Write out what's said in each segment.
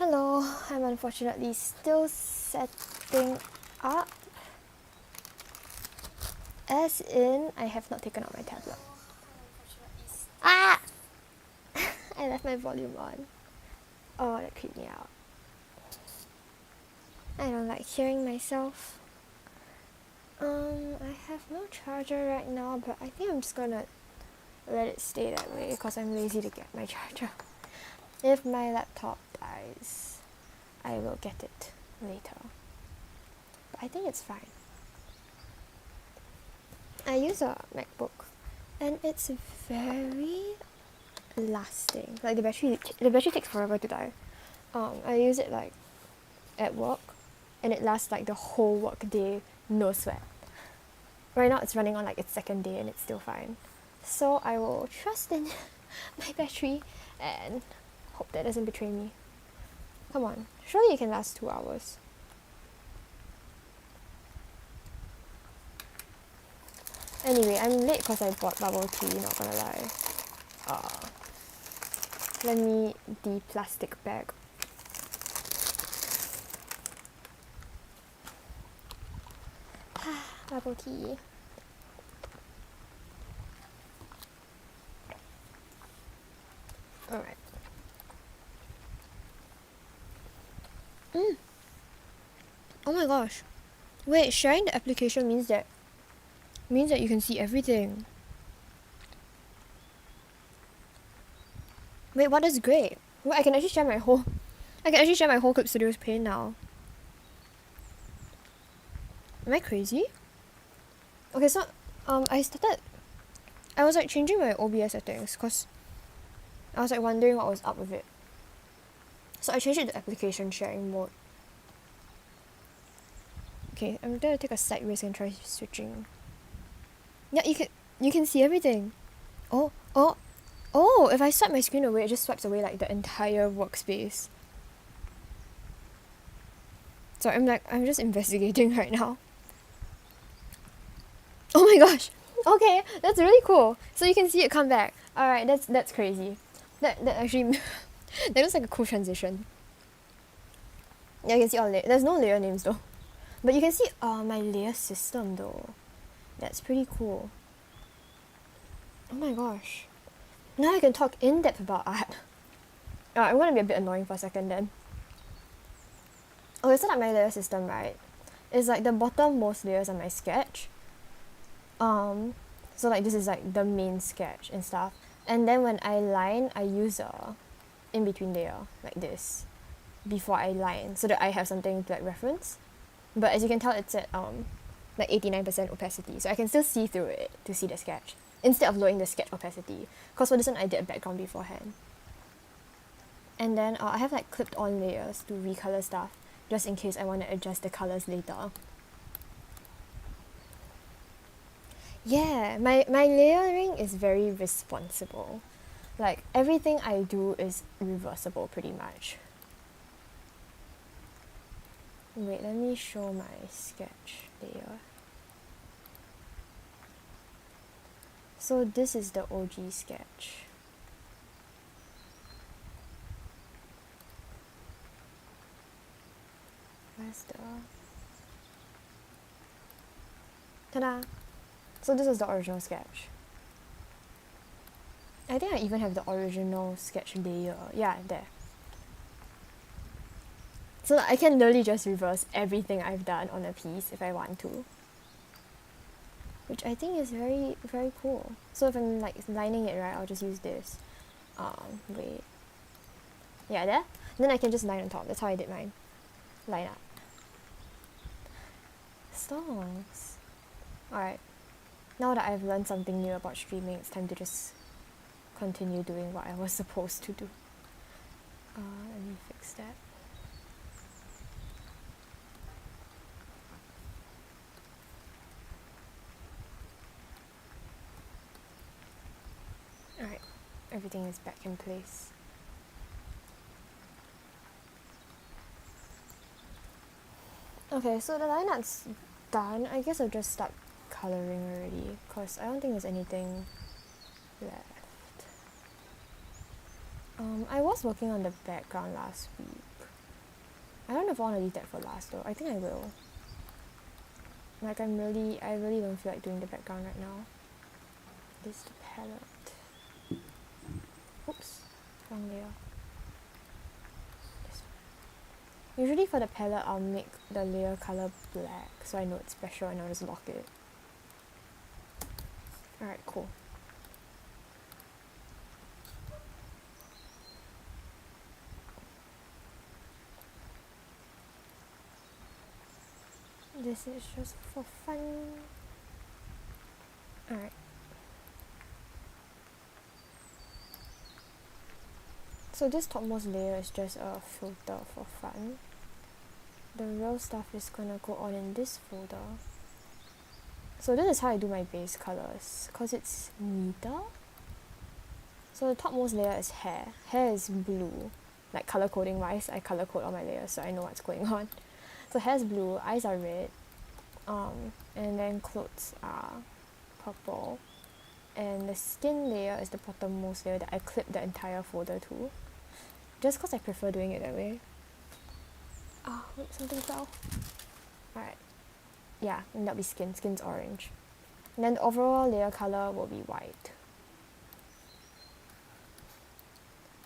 Hello, I'm unfortunately still setting up. As in, I have not taken out my tablet. Ah! I left my volume on. Oh, that creeped me out. I don't like hearing myself. I have no charger right now, but I think I'm just gonna let it stay that way because I'm lazy to get my charger. If my laptop dies, I will get it later. But I think it's fine. I use a MacBook and it's very lasting. Like the battery takes forever to die. I use it like at work and it lasts like the whole work day, no sweat. Right now it's running on like its second day and it's still fine. So I will trust in my battery and hope that doesn't betray me. Come on, surely it can last 2 hours. Anyway, I'm late because I bought bubble tea, not gonna lie. Let me the plastic bag. Bubble tea. Alright. Oh my gosh. Wait, sharing the application means that you can see everything. Wait, what is great? Wait, I can actually share my whole Clip Studios pane now. Am I crazy? Okay, so I was like changing my OBS settings because I was like wondering what was up with it. So I changed it to application sharing mode. Okay, I'm gonna take a side risk and try switching. Yeah, you can see everything. Oh, if I swipe my screen away, it just swipes away like the entire workspace. So I'm just investigating right now. Oh my gosh. Okay, that's really cool. So you can see it come back. Alright, that's crazy. That actually that looks like a cool transition. Yeah, you can see all there's no layer names though. But you can see my layer system though. That's pretty cool. Oh my gosh. Now I can talk in depth about art. I'm gonna be a bit annoying for a second then. Okay, so like my layer system, right? It's like the bottom most layers on my sketch. So like this is like the main sketch and stuff. And then when I line, I use a in-between layer like this before I line so that I have something to like reference. But as you can tell, it's at like 89% opacity, so I can still see through it to see the sketch instead of lowering the sketch opacity, because for this one I did a background beforehand. And then I have like clipped on layers to recolor stuff just in case I want to adjust the colors later. Yeah, my layering is very responsible. Like everything I do is reversible pretty much. Wait, let me show my sketch layer. So this is the OG sketch. Where's the... Ta-da! So this is the original sketch. I think I even have the original sketch layer. Yeah, there. So I can literally just reverse everything I've done on a piece if I want to. Which I think is very, very cool. So if I'm like lining it right, I'll just use this. Wait. Yeah, there. And then I can just line on top. That's how I did mine. Line up. Songs. Alright. Now that I've learned something new about streaming, it's time to just continue doing what I was supposed to do. Let me fix that. Alright, everything is back in place. Okay, so the lineup's done. I guess I'll just start coloring already, because I don't think there's anything left. I was working on the background last week, I don't know if I want to leave that for last though. I think I will. Like I really don't feel like doing the background right now. This is the palette. Oops, wrong layer. This one. Usually for the palette, I'll make the layer color black so I know it's special and I'll just lock it. Alright, cool. This is just for fun. Alright. So this topmost layer is just a filter for fun. The real stuff is gonna go on in this folder. So this is how I do my base colors, cause it's neater. So the topmost layer is hair. Hair is blue. Like color coding wise, I color code all my layers so I know what's going on. So hair is blue, eyes are red, and then clothes are purple. And the skin layer is the bottommost layer that I clip the entire folder to. Just cause I prefer doing it that way. Oh, wait, something fell. Alright. Yeah, and that'll be skin. Skin's orange. And then the overall layer color will be white.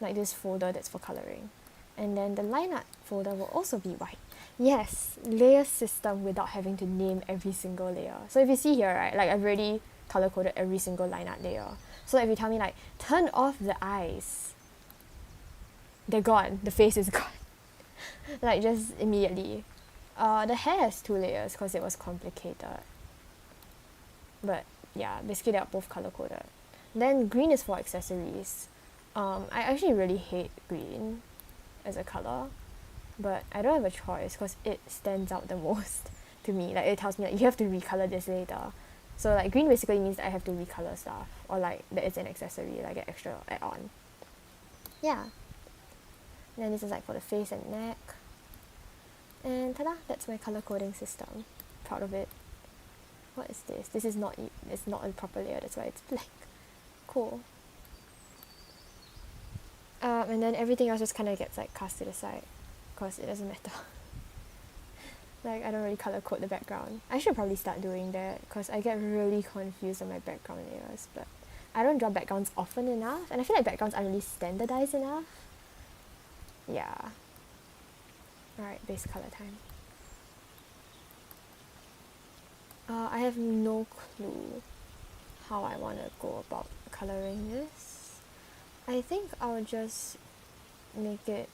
Like this folder that's for coloring. And then the line art folder will also be white. Yes, layer system without having to name every single layer. So if you see here, right, like I've already color coded every single line art layer. So if you tell me like, turn off the eyes, they're gone, the face is gone. Like just immediately. The hair has 2 layers because it was complicated. But yeah, basically they're both color coded. Then green is for accessories. I actually really hate green as a color, but I don't have a choice because it stands out the most to me. Like it tells me like you have to recolor this later. So like green basically means that I have to recolor stuff, or like that it's an accessory, like an extra add-on. Yeah. And then this is like for the face and neck. And ta-da, that's my color coding system. Proud of it. What is this? This is not, it's not a proper layer, that's why it's blank. Cool. And then everything else just kind of gets like cast to the side because it doesn't matter. Like I don't really color code the background. I should probably start doing that because I get really confused on my background layers, but I don't draw backgrounds often enough and I feel like backgrounds aren't really standardized enough. Yeah. Alright, base color time. I have no clue how I want to go about coloring this. I think I'll just make it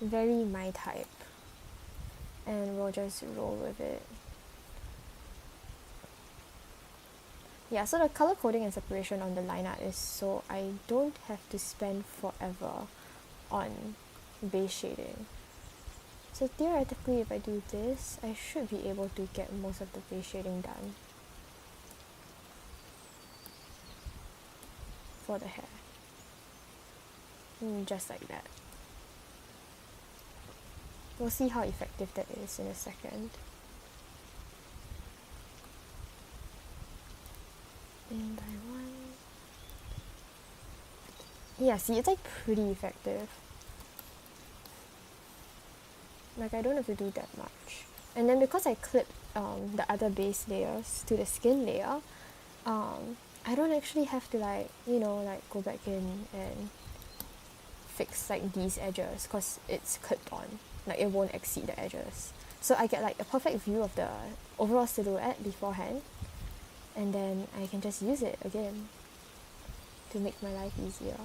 very my type and we'll just roll with it. Yeah, so the color coding and separation on the line art is so I don't have to spend forever on base shading. So theoretically if I do this, I should be able to get most of the base shading done for the hair. Just like that. We'll see how effective that is in a second. And by one. Yeah, see, it's like pretty effective. Like I don't have to do that much. And then because I clipped the other base layers to the skin layer, I don't actually have to like, you know, like go back in and fix like these edges because it's clipped on. Like it won't exceed the edges. So I get like a perfect view of the overall silhouette beforehand, and then I can just use it again to make my life easier.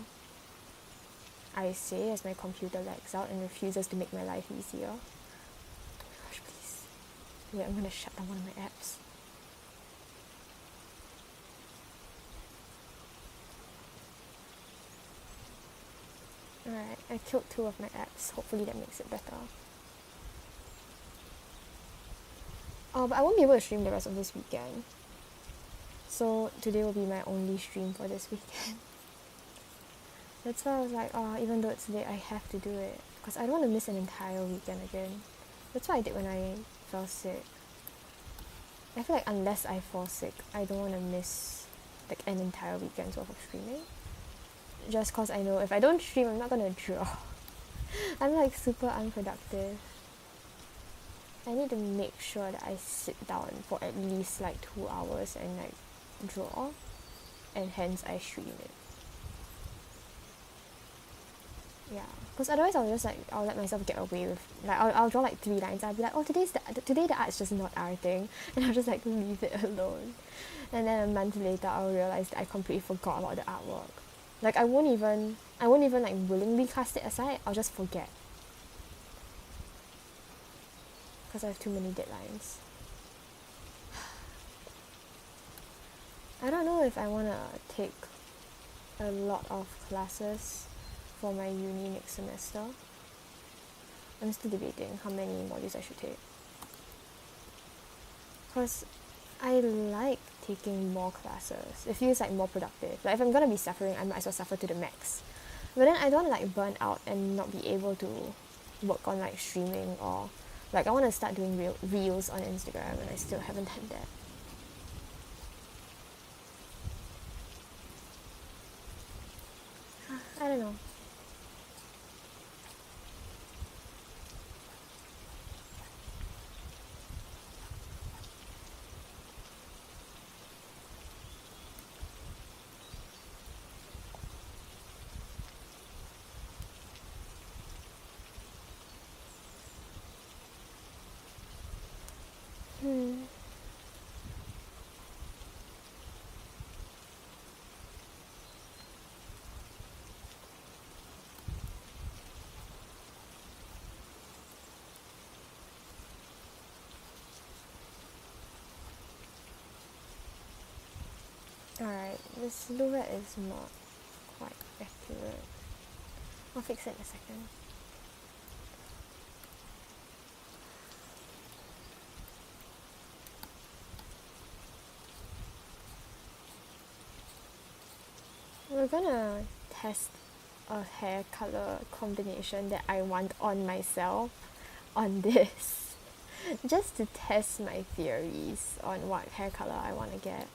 I say as my computer lags out and refuses to make my life easier. Oh my gosh, please. Wait, I'm gonna shut down one of my apps. Alright, I killed 2 of my apps. Hopefully that makes it better. But I won't be able to stream the rest of this weekend. So today will be my only stream for this weekend. That's why I was like, even though it's late, I have to do it. Because I don't want to miss an entire weekend again. That's what I did when I fell sick. I feel like unless I fall sick, I don't want to miss like an entire weekend's worth of streaming. Just because I know if I don't stream, I'm not going to draw. I'm like super unproductive. I need to make sure that I sit down for at least like 2 hours and like draw, and hence I stream it. Yeah, because otherwise I'll let myself get away with like I'll draw like 3 lines. I'll be like, oh, today the art's just not our thing, and I'll just like leave it alone. And then a month later I'll realize that I completely forgot about the artwork. Like I won't even like willingly cast it aside. I'll just forget because I have too many deadlines. I don't know if I wanna take a lot of classes for my uni next semester. I'm still debating how many modules I should take. Because I like taking more classes. It feels like more productive. Like if I'm gonna be suffering, I might as well suffer to the max. But then I don't want to like burn out and not be able to work on like streaming, or like I want to start doing reels on Instagram and I still haven't done that. I don't know. Hmm. Alright, the silhouette is not quite accurate. I'll fix it in a second. We're gonna test a hair color combination that I want on myself on this. Just to test my theories on what hair color I want to get.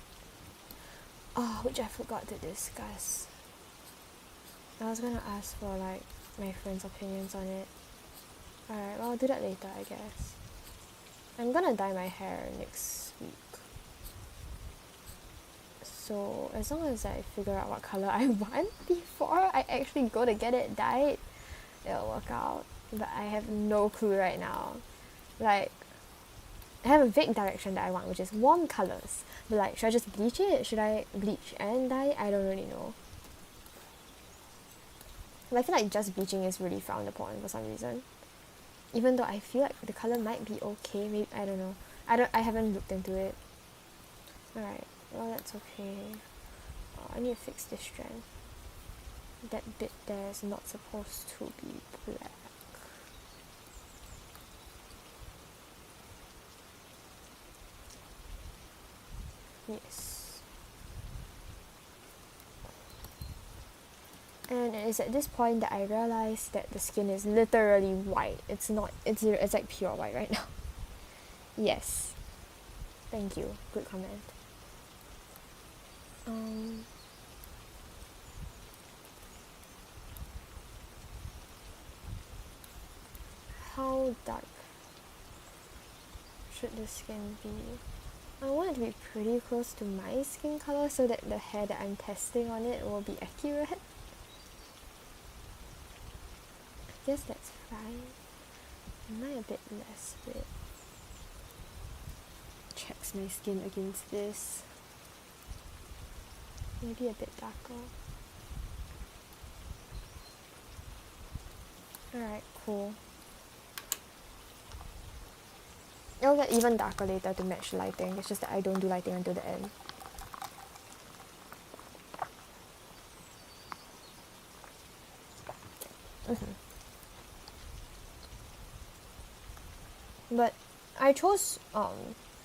Oh, which I forgot to discuss. I was gonna ask for like my friends' opinions on it. Alright, well I'll do that later, I guess. I'm gonna dye my hair next week. So as long as I figure out what color I want before I actually go to get it dyed, it'll work out. But I have no clue right now. Like, I have a vague direction that I want, which is warm colors. But like, should I just bleach it? Should I bleach and dye? I don't really know. But I feel like just bleaching is really frowned upon for some reason. Even though I feel like the color might be okay, maybe I don't know. I haven't looked into it. Alright, well that's okay. Oh, I need to fix this strand. That bit there is not supposed to be black. Yes. And it is at this point that I realized that the skin is literally white. It's not, it's like pure white right now. Yes. Thank you. Good comment. How dark should the skin be? I want it to be pretty close to my skin color so that the hair that I'm testing on it will be accurate. I guess that's fine. Am I a bit less red? Checks my skin against this. Maybe a bit darker. Alright, cool. It'll get even darker later to match lighting. It's just that I don't do lighting until the end. But I chose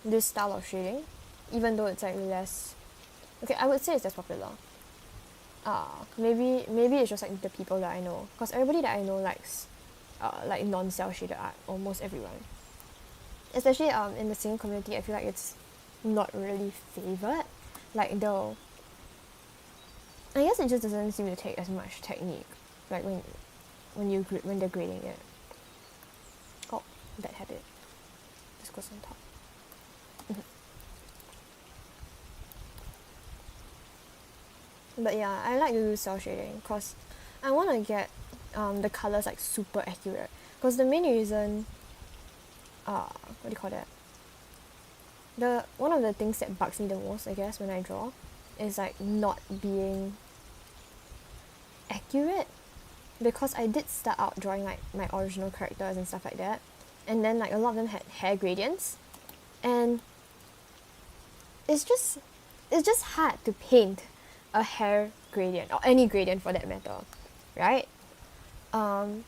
this style of shading, even though it's like less. Okay, I would say it's less popular. Maybe it's just like the people that I know, because everybody that I know likes like non-cell shaded art. Almost everyone, especially in the same community, I feel like it's not really favored. Like though, I guess it just doesn't seem to take as much technique. Like when when they're grading it. Oh, bad habit. This goes on top. But yeah, I like to do cell shading because I want to get the colors like super accurate. Because the main reason, what do you call that? One of the things that bugs me the most, I guess, when I draw, is like not being accurate. Because I did start out drawing like my original characters and stuff like that, and then like a lot of them had hair gradients, and it's just hard to paint a hair gradient or any gradient for that matter, right? And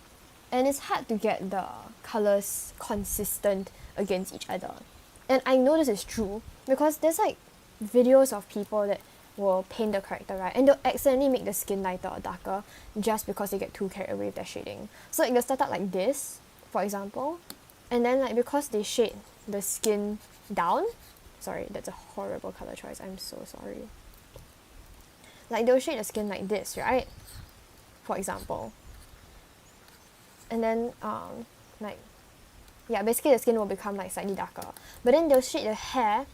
it's hard to get the colors consistent against each other. And I know this is true because there's like videos of people that will paint the character, right, and they'll accidentally make the skin lighter or darker just because they get too carried away with their shading. So like they'll start out like this, for example, and then like because they shade the skin down, sorry, that's a horrible color choice, I'm so sorry. Like they'll shade the skin like this, right, for example, and then like yeah, basically the skin will become like slightly darker, but then they'll shade the hair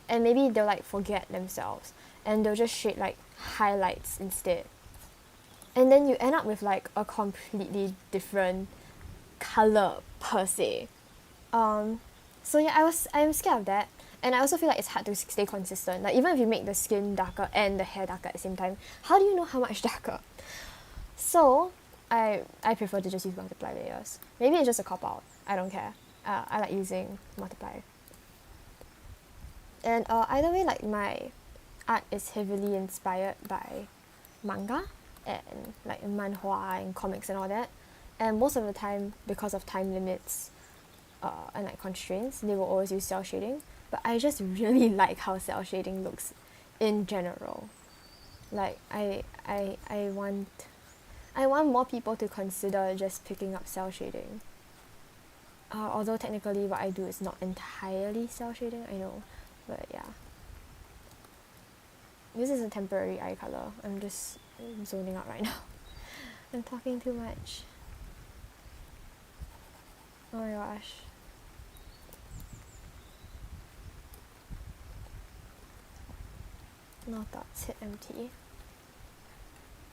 and maybe they'll like forget themselves and they'll just shade like highlights instead, and then you end up with like a completely different color per se. So yeah, I'm scared of that, and I also feel like it's hard to stay consistent. Like even if you make the skin darker and the hair darker at the same time, how do you know how much darker? So I prefer to just use multiply layers. Maybe it's just a cop out, I don't care. I like using multiply. And either way, like my art is heavily inspired by manga and like manhwa and comics and all that, and most of the time, because of time limits and like constraints, they will always use cell shading. But I just really like how cell shading looks in general. Like I want more people to consider just picking up cell shading. Although technically what I do is not entirely cell shading, I know, but yeah. This is a temporary eye color. I'm just zoning out right now. I'm talking too much. Oh my gosh. No thoughts, hit empty.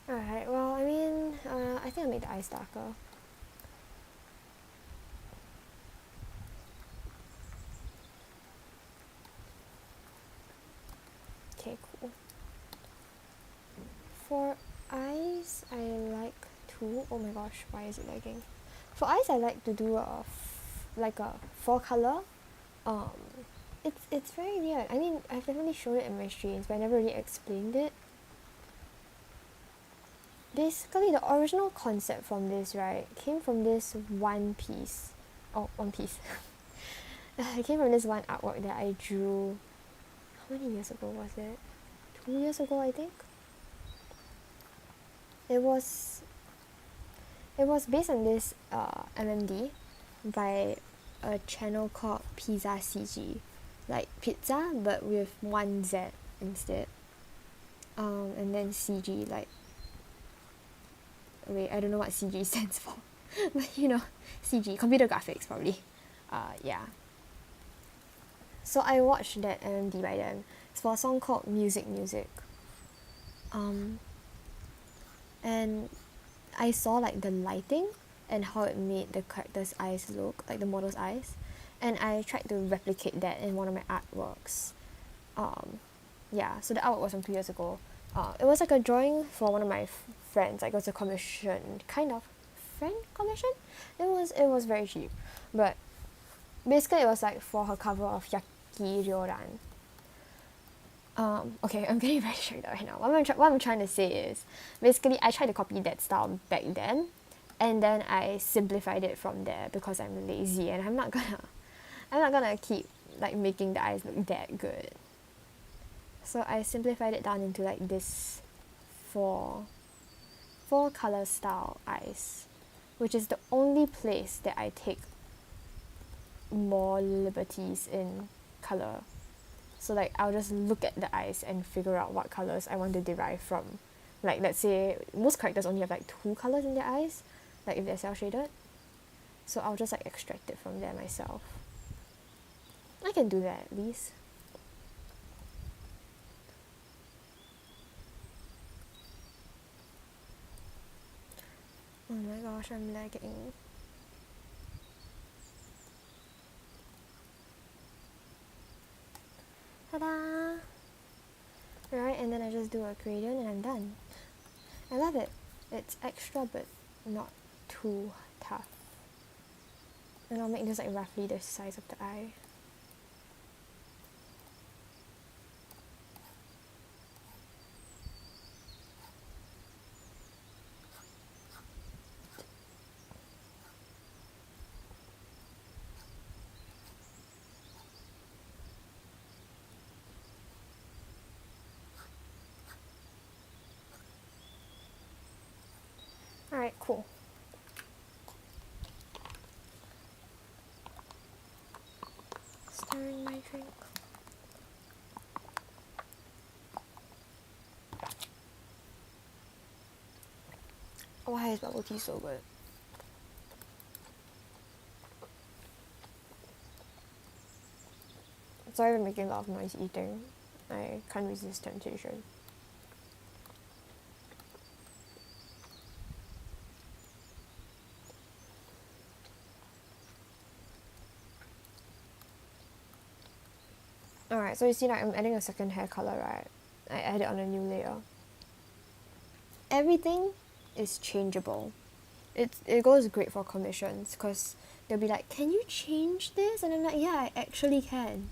Alright, well, I mean, I think I'll make the eyes darker. Okay, cool. For eyes, I like to... Oh my gosh, why is it lagging? For eyes, I like to do like a 4-color. It's very weird. I mean, I've definitely shown it in my streams, but I never really explained it. Basically, the original concept from this, right, came from this one piece. Oh, one piece. It came from this one artwork that I drew. How many years ago was it? 2 years ago, I think. It was based on this MMD by a channel called Pizza CG, like pizza but with 1 Z instead, and then CG, like, wait, I don't know what CG stands for, but you know, CG, computer graphics probably. Yeah. So I watched that MMD by them. It's for a song called Music Music. And I saw like the lighting and how it made the character's eyes look, like the model's eyes, and I tried to replicate that in one of my artworks. Yeah, so the artwork was from 2 years ago. It was like a drawing for one of my friends. Like it was a commission, kind of friend commission. It was very cheap, but basically it was like for her cover of Yaki Ryoran. Okay, I'm getting very distracted right now. What I'm trying to say is, basically I tried to copy that style back then, and then I simplified it from there because I'm lazy and I'm not gonna keep like making the eyes look that good. So I simplified it down into like this four color style eyes, which is the only place that I take more liberties in color. So like I'll just look at the eyes and figure out what colors I want to derive from. Like let's say most characters only have like 2 colors in their eyes, like if they're cel shaded. So I'll just like extract it from there myself. I can do that at least. Oh my gosh, I'm lagging. Ta-da! Right, and then I just do a gradient and I'm done. I love it. It's extra but not too tough. And I'll make this like roughly the size of the eye. Alright, cool. Stirring my drink. Why is bubble tea so good? Sorry for making a lot of noise eating. I can't resist temptation. Alright, so you see like I'm adding a second hair color, right? I add it on a new layer. Everything is changeable. It goes great for commissions because they'll be like, can you change this? And I'm like, yeah, I actually can.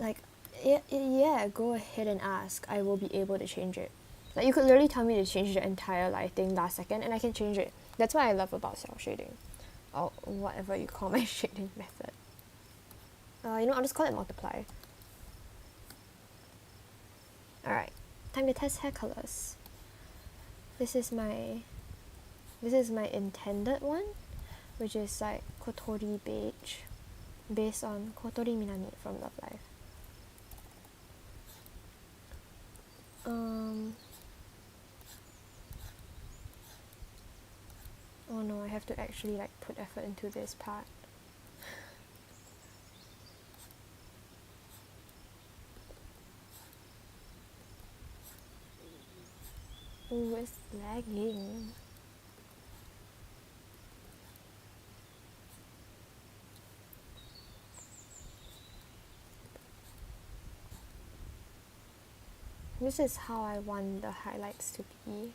Like, yeah, go ahead and ask. I will be able to change it. Like, you could literally tell me to change the entire lighting last second and I can change it. That's what I love about cel shading. Or whatever you call my shading method. I'll just call it multiply. Alright, time to test hair colors. This is my intended one, which is like Kotori Beige, based on Kotori Minami from Love Live. Oh no, I have to actually like put effort into this part. Ooh, it's lagging. This is how I want the highlights to be.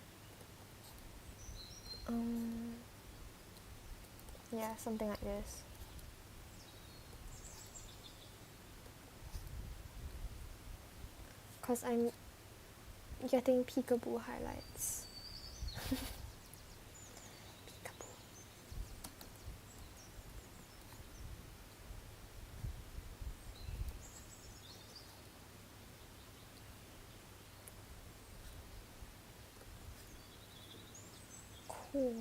Yeah, something like this. Cause I'm getting peekaboo highlights. Peekaboo. Cool.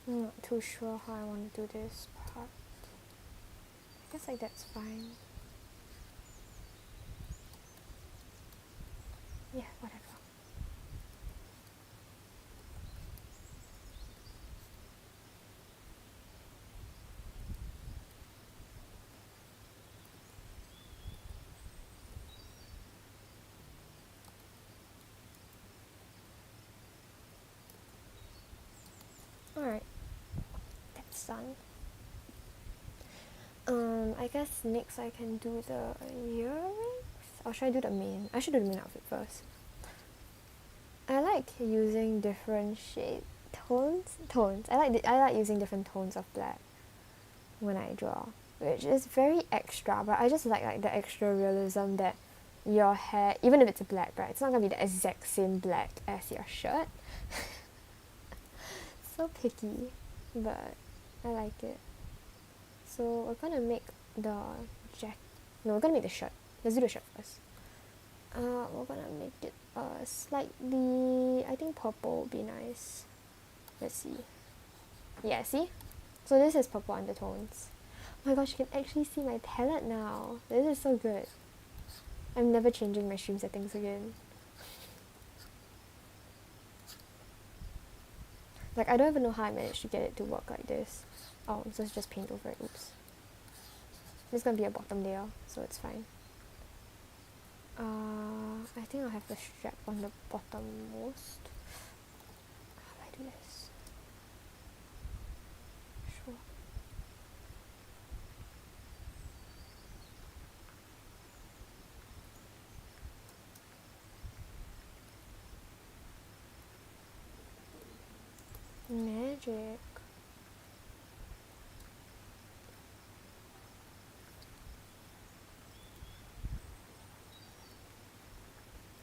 I'm not too sure how I want to do this part. I guess like that's fine. Yeah, whatever. Alright, that's done. I guess next I can do the earrings. Or should I do the main? I should do the main outfit first. I like using different shade tones. I like using different tones of black when I draw, which is very extra. But I just like the extra realism that your hair, even if it's black, right, it's not gonna be the exact same black as your shirt. So picky, but I like it. So we're gonna make the no, we're gonna make the shirt. Let's do the shirt first. We're gonna make it slightly, I think purple would be nice. Let's see. Yeah, see? So this is purple undertones. Oh my gosh, you can actually see my palette now. This is so good. I'm never changing my stream settings again. Like, I don't even know how I managed to get it to work like this. Oh, so it's just paint over it. Oops. There's gonna be a bottom layer, so it's fine. I think I'll have the strap on the bottom most. How do I do this? Sure. Magic.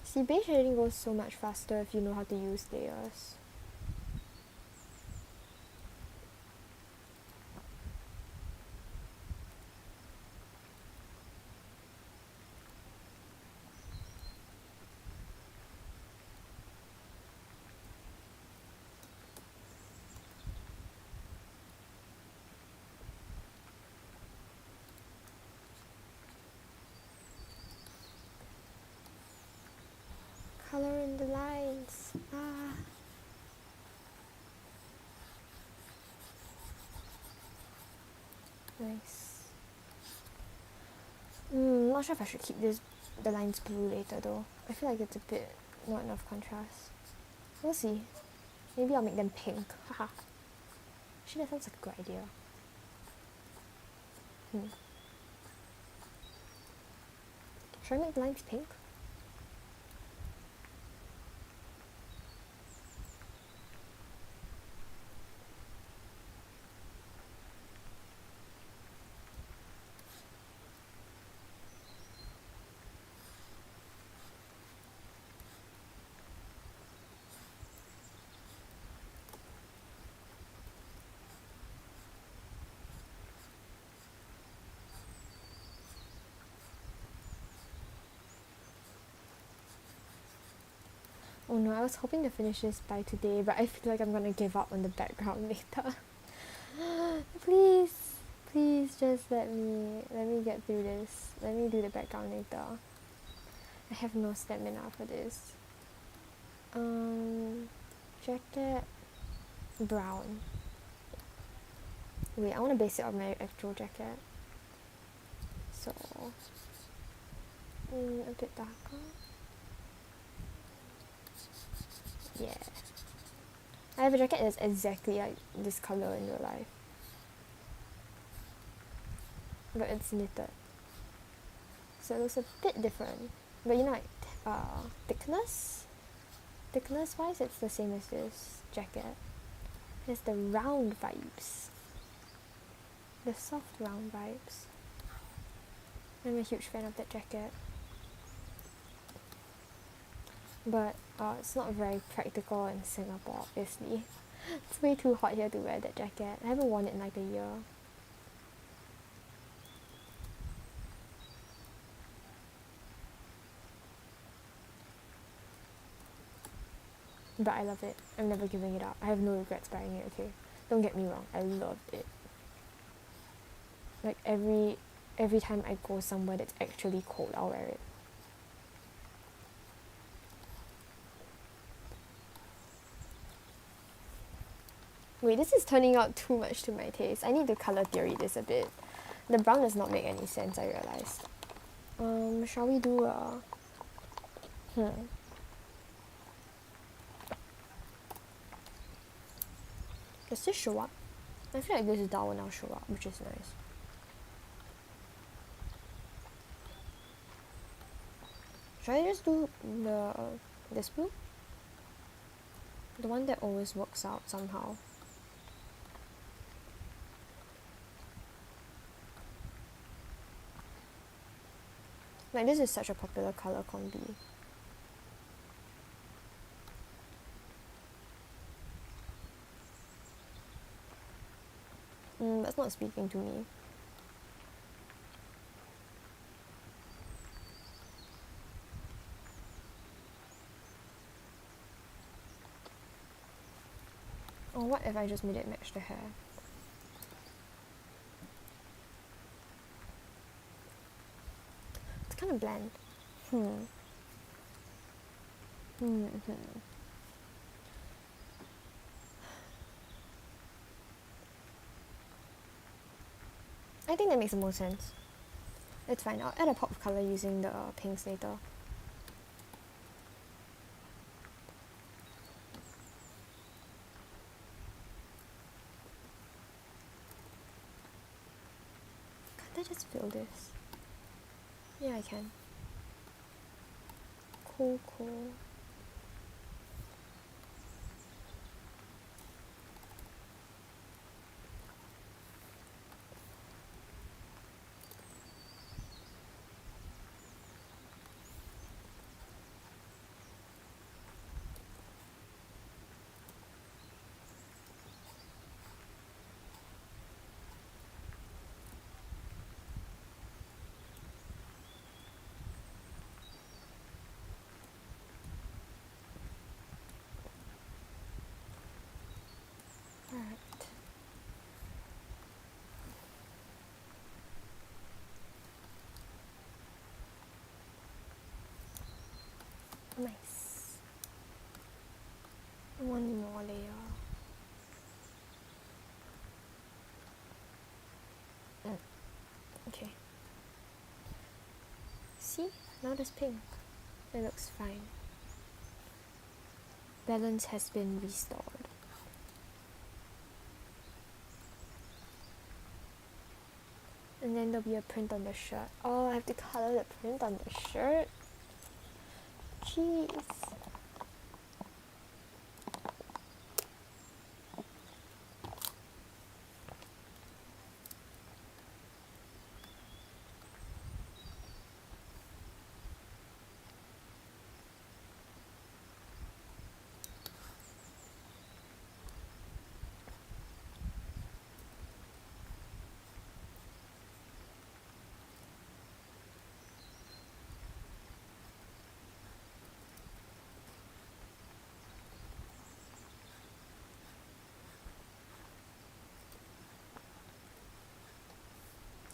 See, beige shading goes so much faster if you know how to use layers. Color in the lines. Nice. Not sure if I should keep the lines blue later though. I feel like it's a bit not enough contrast. We'll see. Maybe I'll make them pink. Haha. Actually, that sounds like a good idea. Should I make the lines pink? Oh no, I was hoping to finish this by today, but I feel like I'm gonna give up on the background later. Please, please just let me get through this. Let me do the background later. I have no stamina for this. Jacket brown. Wait, I want to base it on my actual jacket. So, a bit darker. Yeah. I have a jacket that's exactly like this color in real life. But it's knitted. So it looks a bit different. But you know, like, thickness? Thickness wise, it's the same as this jacket. It's the round vibes. The soft round vibes. I'm a huge fan of that jacket. But it's not very practical in Singapore, obviously. It's way too hot here to wear that jacket. I haven't worn it in like a year. But I love it. I'm never giving it up. I have no regrets buying it, okay? Don't get me wrong, I loved it. Like every time I go somewhere that's actually cold, I'll wear it. Wait, this is turning out too much to my taste. I need to color theory this a bit. The brown does not make any sense, I realized. Shall we do a... Does this show up? I feel like this is down will now show up, which is nice. Should I just do this blue? The one that always works out somehow. Like this is such a popular color combi. That's not speaking to me. Or what if I just made it match the hair? It's kind of bland. I think that makes the most sense. It's fine. I'll add a pop of color using the pinks later. Can't I just fill this? Yeah, I can. Cool. Alright. Nice. One more layer. Okay. See? Now there's pink. It looks fine. Balance has been restored. And then there'll be a print on the shirt. Oh, I have to color the print on the shirt? Jeez.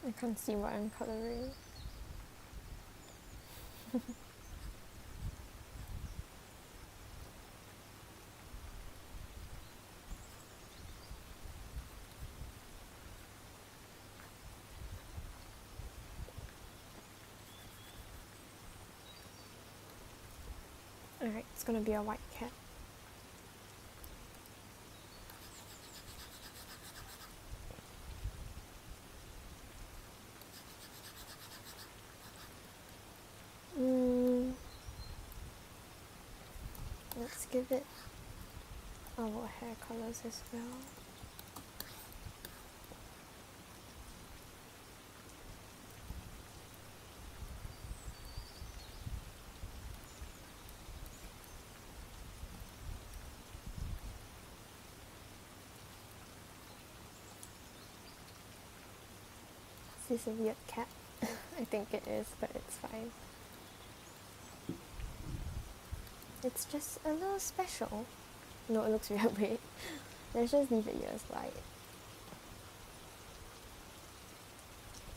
I can't see what I'm coloring. Alright, it's gonna be a white cat. Let's give it our hair colors as well. Is this a weird cat? I think it is, but it's fine. It's just a little special. No, it looks weird. Wait. Let's just leave it here as light.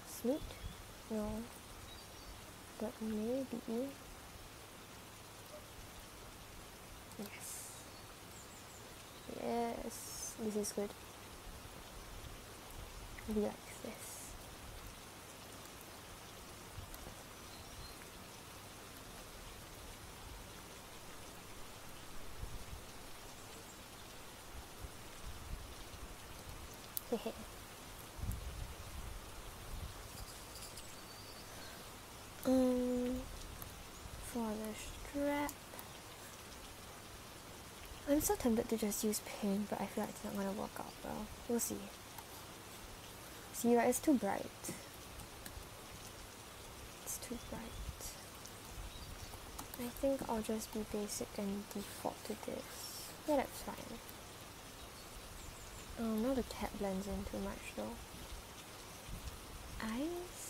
Sweet? No. But maybe. Yes. Yes. This is good. We like this. For the strap, I'm so tempted to just use pink, but I feel like it's not gonna work out well. We'll see. See, right? It's too bright. It's too bright. I think I'll just be basic and default to this. Yeah, that's fine. Now the cat blends in too much though. Eyes?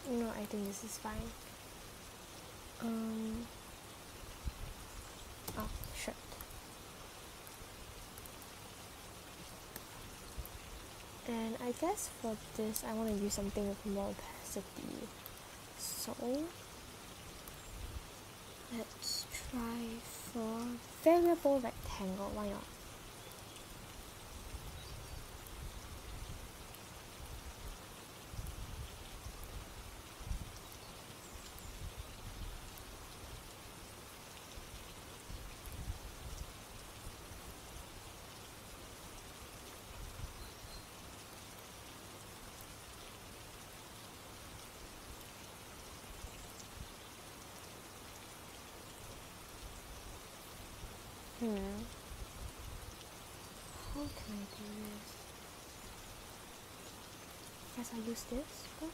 No, I think this is fine. Oh, shit. And I guess for this, I want to use something with more opacity. So, let's try for variable rectangle. Why not? How can I do this? Guess I use this brush.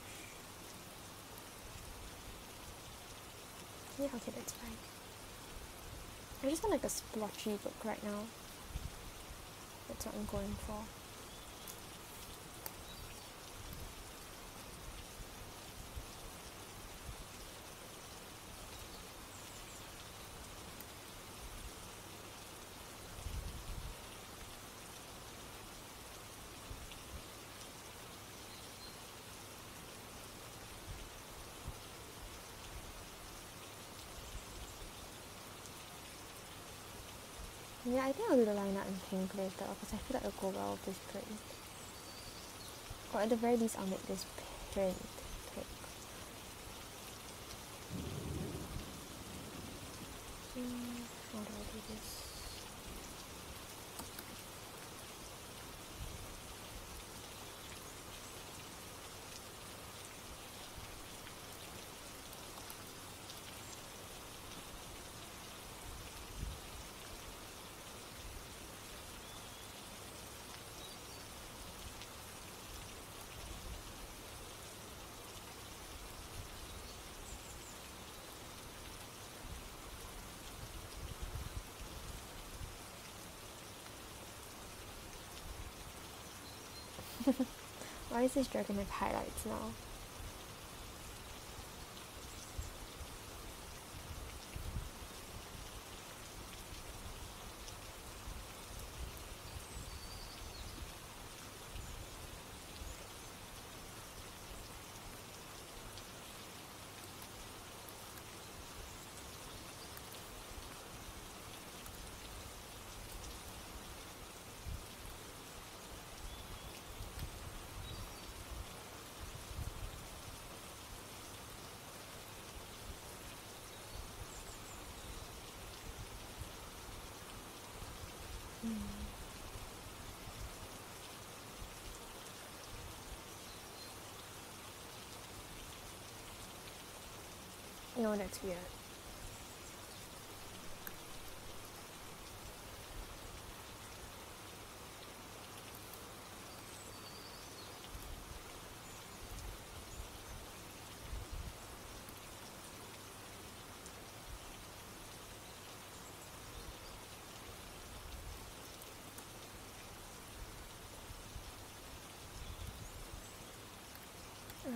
Yeah, okay, that's fine. I just want like a splotchy look right now. That's what I'm going for. Yeah, I think I'll do the line art in pink later because I feel like it'll go well with this print. Or at the very least, I'll make this print pink. How do I do this? Why is this dragon have highlights now? No, that's weird. Right.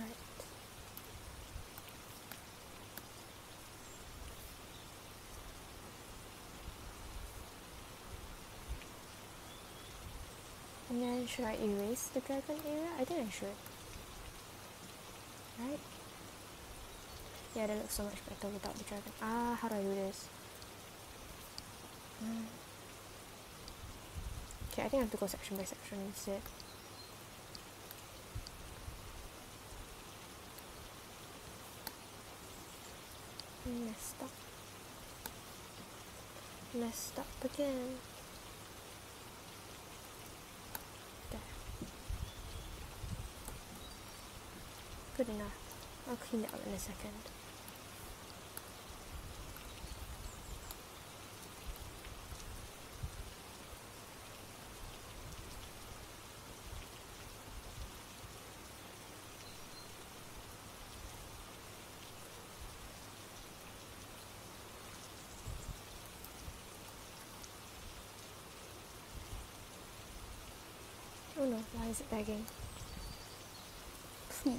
And then should I erase the dragon area? I think I should. Right? Yeah, that looks so much better without the dragon. Ah, how do I do this? Okay, I think I have to go section by section instead. Messed up. Messed up again. There. good enough. I'll clean it up in a second. Oh no, why is it begging? Please.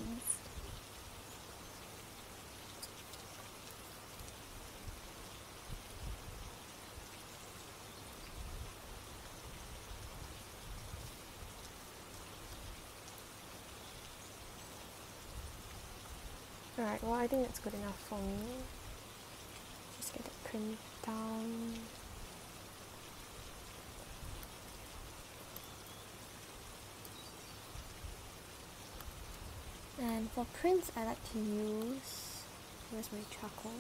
Alright, well I think that's good enough for me. Just get the print down. And for prints I like to use, where's my charcoal?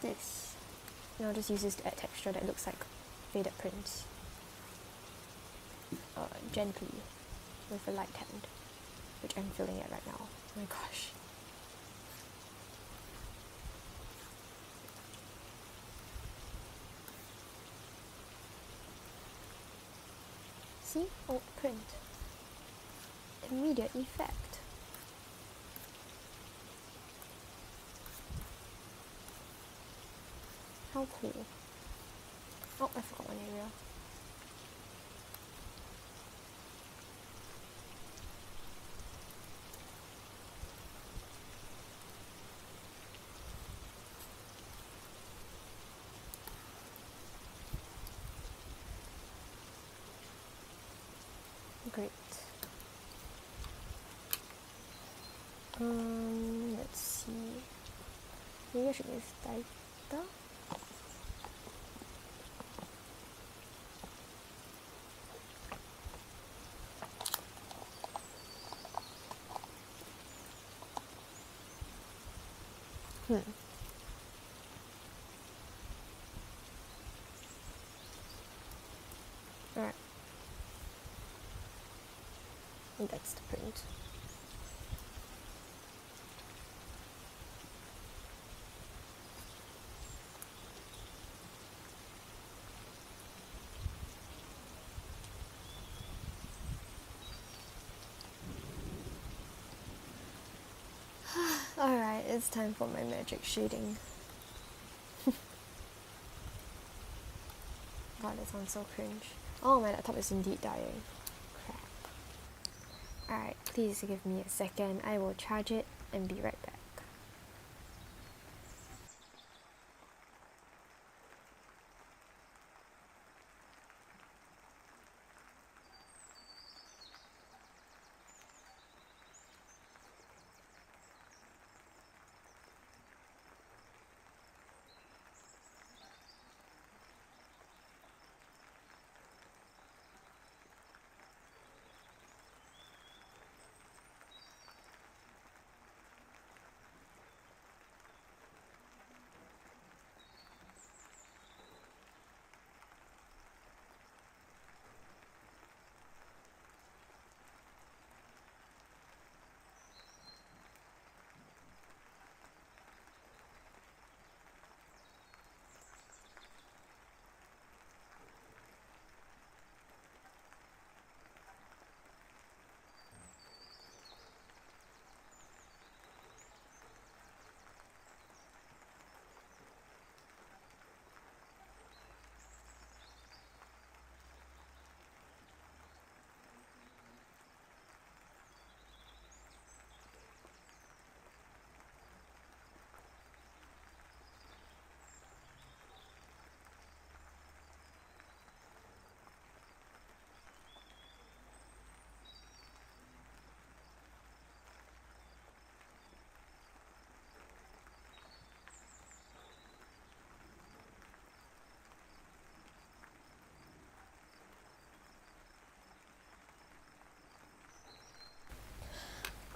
This. And I'll just use this to add texture that looks like faded prints. Gently, with a light hand, which I'm feeling it right now. Oh my gosh. See? Old print. Immediate effect. How cool. Oh, I forgot one area. Great. Let's see. Maybe I should use Taita. Alright. And that's the print. Alright, it's time for my magic shading. God, that sounds so cringe. Oh, my laptop is indeed dying. Crap. Alright, please give me a second. I will charge it and be right back.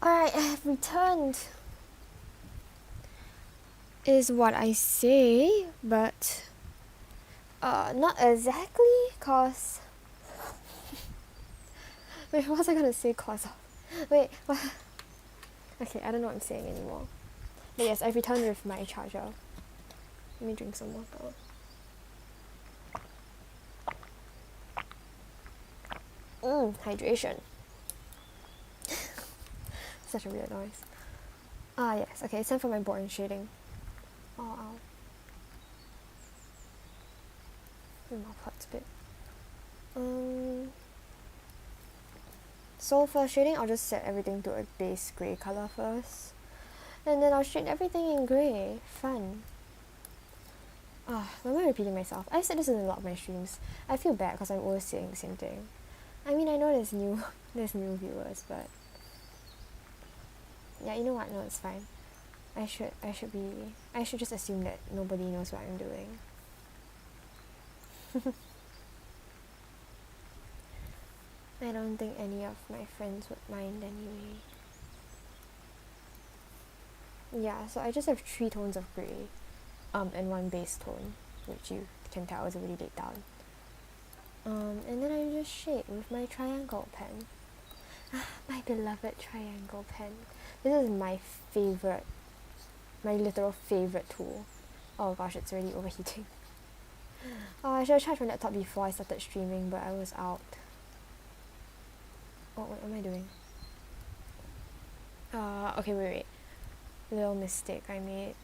Alright, I have returned. Is what I say, but not exactly, cause wait, what was I gonna say cause of? Wait, what? Okay, I don't know what I'm saying anymore. But yes, I've returned with my charger. Let me drink some water. Hydration. Such a weird noise. Ah, yes. Okay, it's time for my board and shading. Oh, ow. My mouth hurts a bit. So for shading, I'll just set everything to a base grey color first. And then I'll shade everything in grey. Fun. Why am I repeating myself? I said this in a lot of my streams. I feel bad because I'm always saying the same thing. I mean, I know there's new, there's new viewers, but yeah, you know what? No, it's fine. I should just assume that nobody knows what I'm doing. I don't think any of my friends would mind anyway. Yeah, so I just have 3 tones of grey, and 1 base tone, which you can tell is already laid down. And then I just shade with my triangle pen. My beloved triangle pen. This is my favorite, my literal favorite tool. Oh gosh, it's already overheating. Oh, I should have charged my laptop before I started streaming, but I was out. Oh, what am I doing? Okay, wait. Little mistake I made.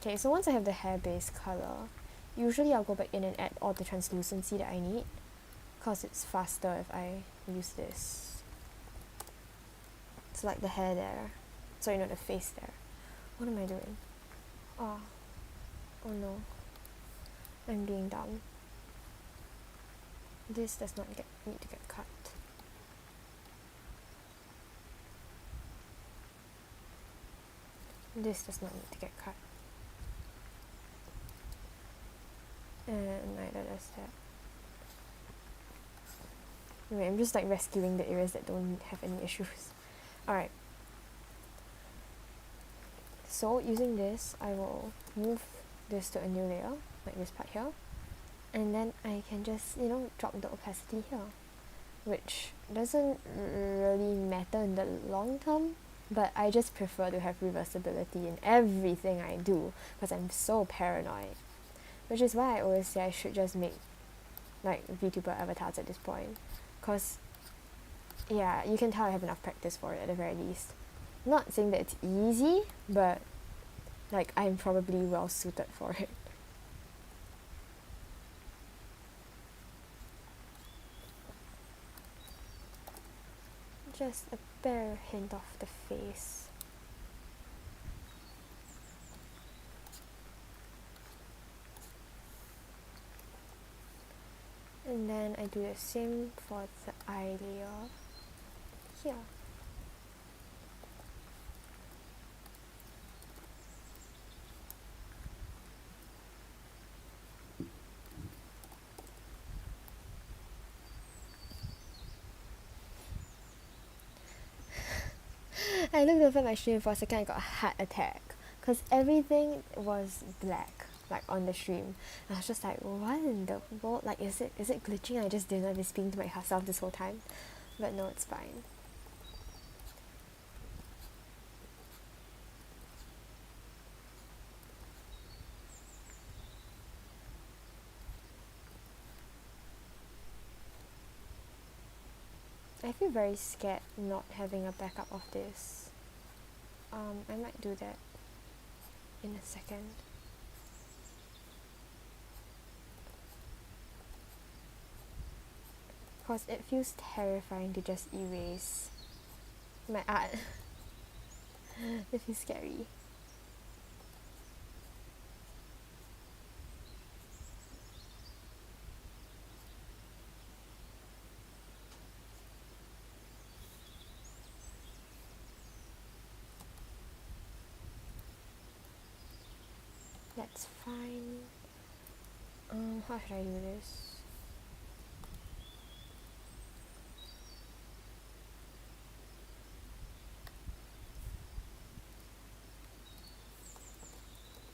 Okay, so once I have the hair base color, usually I'll go back in and add all the translucency that I need, because it's faster if I use this. It's like the hair there. Sorry, not the face there. What am I doing? Oh no. I'm being dumb. This does not need to get cut. This does not need to get cut. And neither does that. Anyway, I'm just like rescuing the areas that don't have any issues. Alright. So using this, I will move this to a new layer, like this part here. And then I can just, drop the opacity here. Which doesn't really matter in the long term, but I just prefer to have reversibility in everything I do because I'm so paranoid. Which is why I always say I should just make like VTuber avatars at this point, because yeah, you can tell I have enough practice for it at the very least. Not saying that it's easy, but like I'm probably well suited for it. Just a bare hint of the face. And then I do the same for the eye layer here. I looked over my stream for a second, I got a heart attack because everything was black, like on the stream. And I was just like, what in the world? Like, is it glitching? I just didn't know I've been speaking to myself this whole time. But no, it's fine. I feel very scared not having a backup of this. I might do that in a second. Because it feels terrifying to just erase my art. It feels scary. That's fine. How should I do this?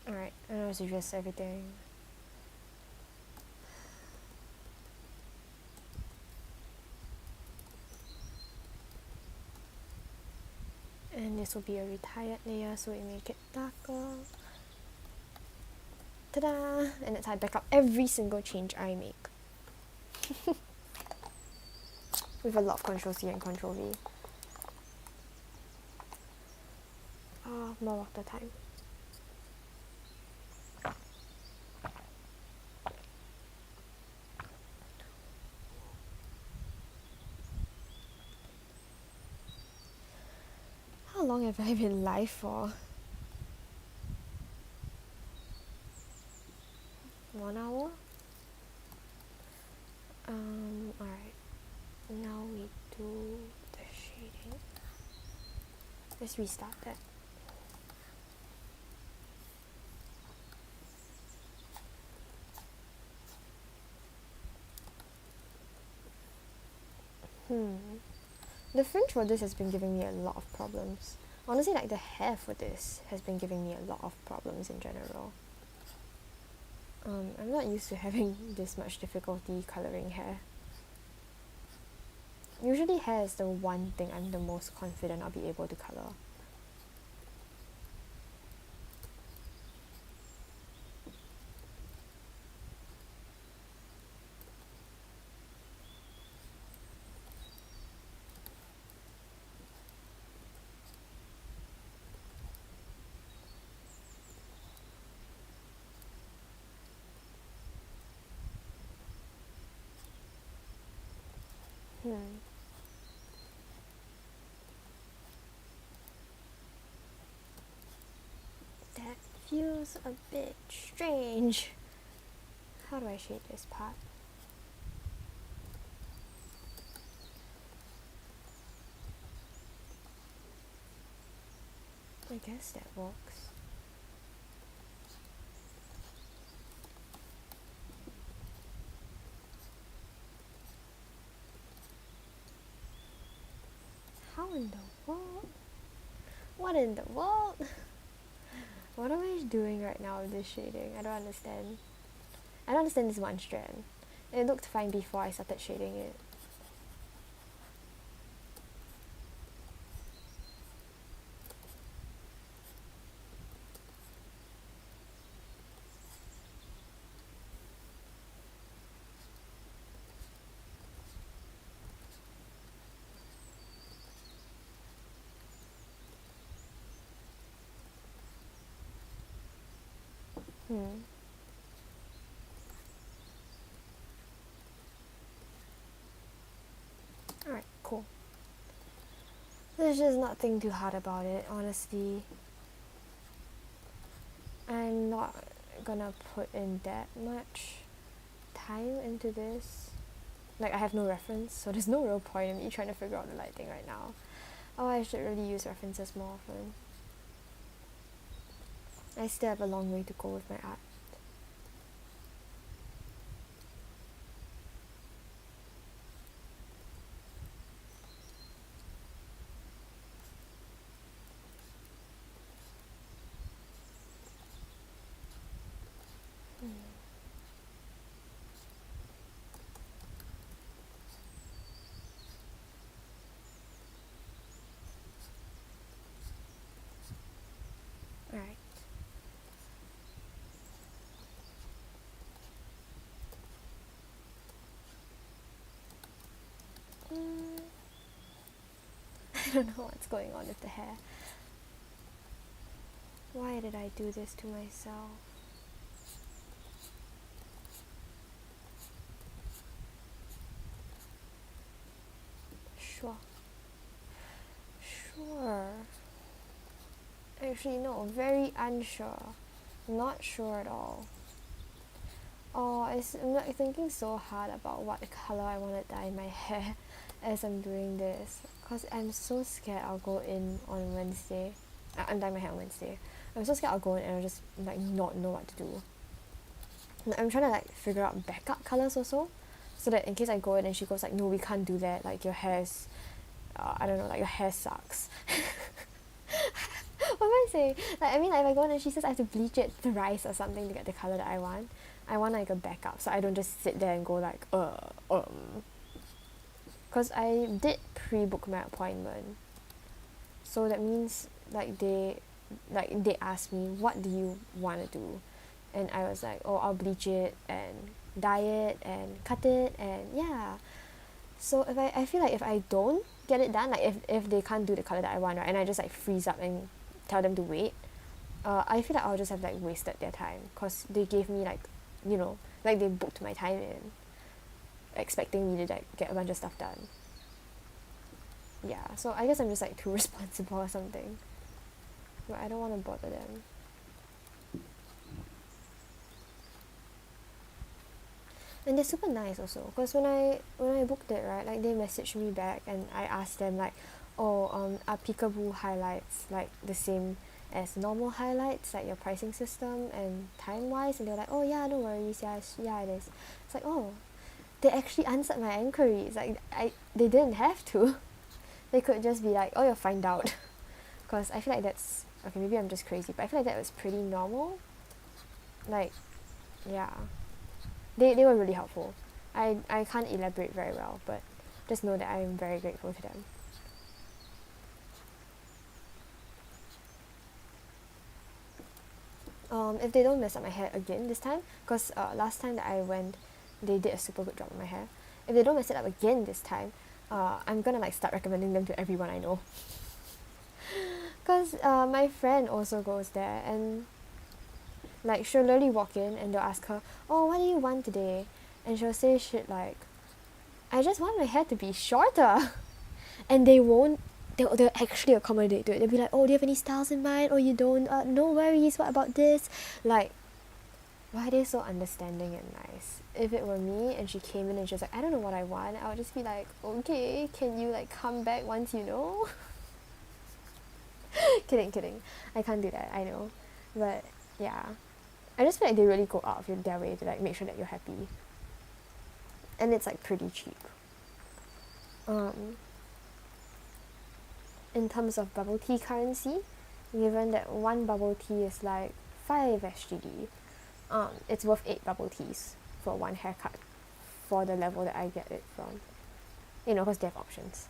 Alright, I know it's just everything. this will be a retired layer, so we make it darker. Ta-da! And that's how I back up every single change I make. With a lot of Control C and Control V. More water time. How long have I been live for? 1 hour? Alright. Now we do the shading. Let's restart that. The fringe for this has been giving me a lot of problems. Honestly, like the hair for this has been giving me a lot of problems in general. I'm not used to having this much difficulty colouring hair. Usually hair is the one thing I'm the most confident I'll be able to colour. That feels a bit strange. How do I shade this part? I guess that works. How in the world? What in the world? What am I doing right now with this shading? I don't understand. I don't understand this one strand. It looked fine before I started shading it. Alright, cool. There's just nothing too hard about it, honestly. I'm not gonna put in that much time into this. Like, I have no reference, so there's no real point in me trying to figure out the lighting right now. Oh, I should really use references more often. I still have a long way to go with my art. Alright. I don't know what's going on with the hair. Why did I do this to myself? Sure. Actually, no, very unsure. Not sure at all. Oh, I'm like thinking so hard about what color I want to dye my hair as I'm doing this. Because I'm so scared I'll go in on Wednesday. I'm dyeing my hair on Wednesday. I'm so scared I'll go in and I'll just like not know what to do. I'm trying to like figure out backup colors also. So that in case I go in and she goes like, no, we can't do that. Like your hair's, I don't know, like your hair sucks. What am I saying? Like, I mean, like, if I go in and she says I have to bleach it thrice or something to get the colour that I want like a backup so I don't just sit there and go like, Because I did pre-book my appointment. So that means they asked me, what do you want to do? And I was like, oh, I'll bleach it and dye it and cut it, and yeah. So I feel like if I don't get it done, like if they can't do the color that I want, right, and I just like freeze up and tell them to wait, I feel like I'll just have like wasted their time, because they gave me like, like they booked my time in, expecting me to like get a bunch of stuff done. Yeah, so I guess I'm just like too responsible or something, but I don't want to bother them. And they're super nice also, because when I booked it, right, like they messaged me back and I asked them like, oh, are peekaboo highlights like the same as normal highlights, like your pricing system and time wise? And they're like, oh yeah, no worries, yeah it is. It's like, oh, they actually answered my inquiries. Like they didn't have to. They could just be like, oh, you'll find out. Because I feel like that's, okay, maybe I'm just crazy, but I feel like that was pretty normal. Like, yeah, they were really helpful. I can't elaborate very well, but just know that I'm very grateful to them. If they don't mess up my hair again this time, because last time that I went, they did a super good job on my hair. If they don't mess it up again this time, I'm gonna like start recommending them to everyone I know. Because my friend also goes there, and like she'll literally walk in and they'll ask her, oh, what do you want today? And she'll say shit like, I just want my hair to be shorter. And they'll actually accommodate to it. They'll be like, oh, do you have any styles in mind? Or you don't? No worries, what about this? Like, why are they so understanding and nice? If it were me and she came in and she was like, I don't know what I want, I would just be like, okay, can you like come back once you know? Kidding. I can't do that, I know. But yeah, I just feel like they really go out of their way to like make sure that you're happy. And it's like pretty cheap. In terms of bubble tea currency, given that one bubble tea is like 5 SGD, it's worth 8 bubble teas for one haircut for the level that I get it from. Because they have options.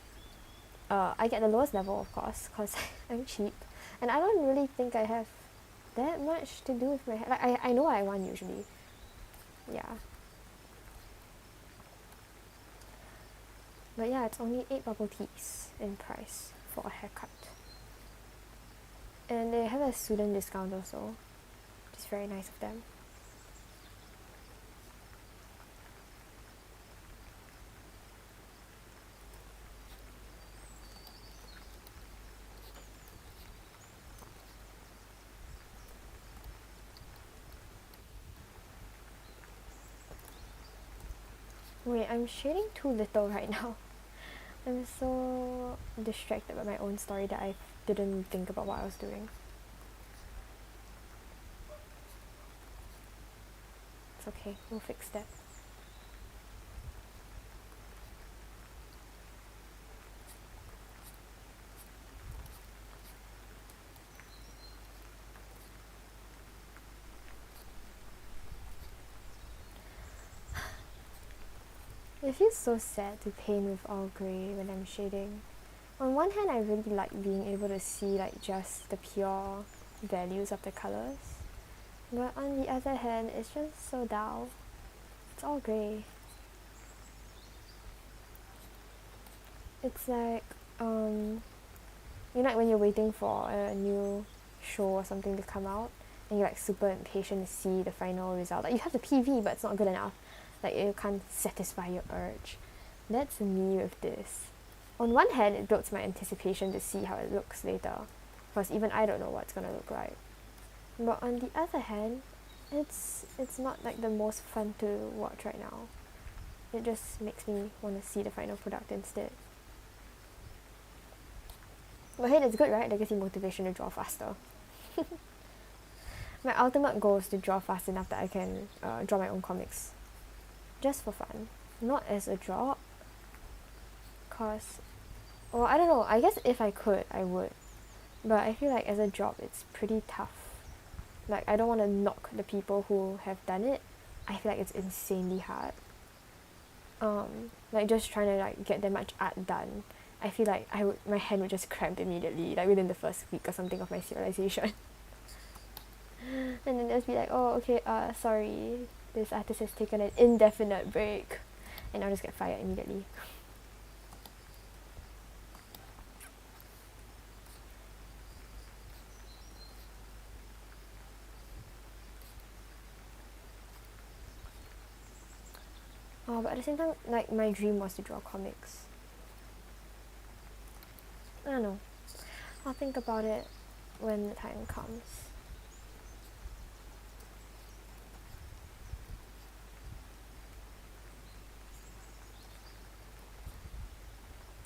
I get the lowest level, of course, because I'm cheap. And I don't really think I have that much to do with my hair. Like, I know what I want usually. Yeah. But yeah, it's only 8 bubble teas in price for a haircut. And they have a student discount also, which is very nice of them. Wait, I'm shading too little right now. I'm so distracted by my own story that I didn't think about what I was doing. It's okay, we'll fix that. It feels so sad to paint with all grey when I'm shading. On one hand, I really like being able to see like just the pure values of the colours. But on the other hand, it's just so dull. It's all grey. It's like, when you're waiting for a new show or something to come out, and you're like super impatient to see the final result. Like, you have the PV, but it's not good enough. Like, you can't satisfy your urge. That's me with this. On one hand, it builds my anticipation to see how it looks later, because even I don't know what it's gonna look like. But on the other hand, it's not like the most fun to watch right now. It just makes me want to see the final product instead. But hey, that's good, right? That gives you motivation to draw faster. My ultimate goal is to draw fast enough that I can draw my own comics. Just for fun. Not as a job. Cause, well, I don't know. I guess if I could, I would. But I feel like as a job, it's pretty tough. Like, I don't want to knock the people who have done it. I feel like it's insanely hard. Like, just trying to like get that much art done I feel like my hand would just cramp immediately, like within the first week or something of my serialization. And then just be like, oh, okay, sorry, this artist has taken an indefinite break, and I'll just get fired immediately. Oh, but at the same time, like, my dream was to draw comics. I don't know. I'll think about it when the time comes.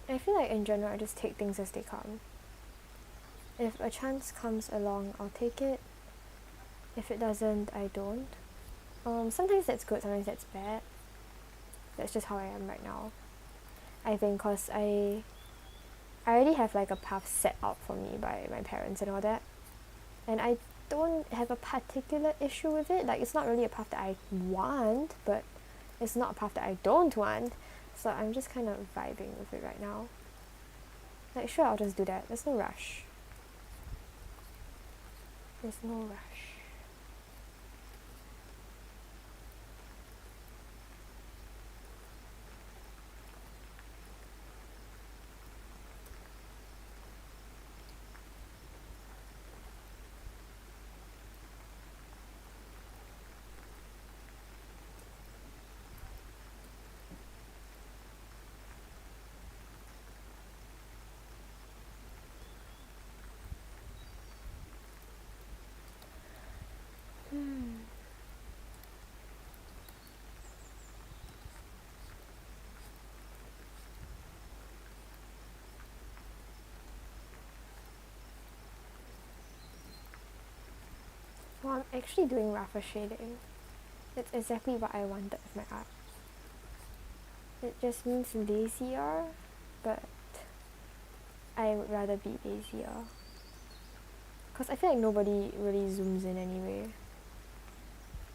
I feel like in general I just take things as they come. If a chance comes along, I'll take it. If it doesn't, I don't. Sometimes that's good, sometimes that's bad. That's just how I am right now. I think cause I already have like a path set out for me by my parents and all that. And I don't have a particular issue with it. Like, it's not really a path that I want, but it's not a path that I don't want. So I'm just kind of vibing with it right now. Like, sure, I'll just do that. There's no rush. There's no rush. Well, I'm actually doing rougher shading. It's exactly what I wanted with my art. It just means lazier, but I would rather be lazier. Because I feel like nobody really zooms in anyway.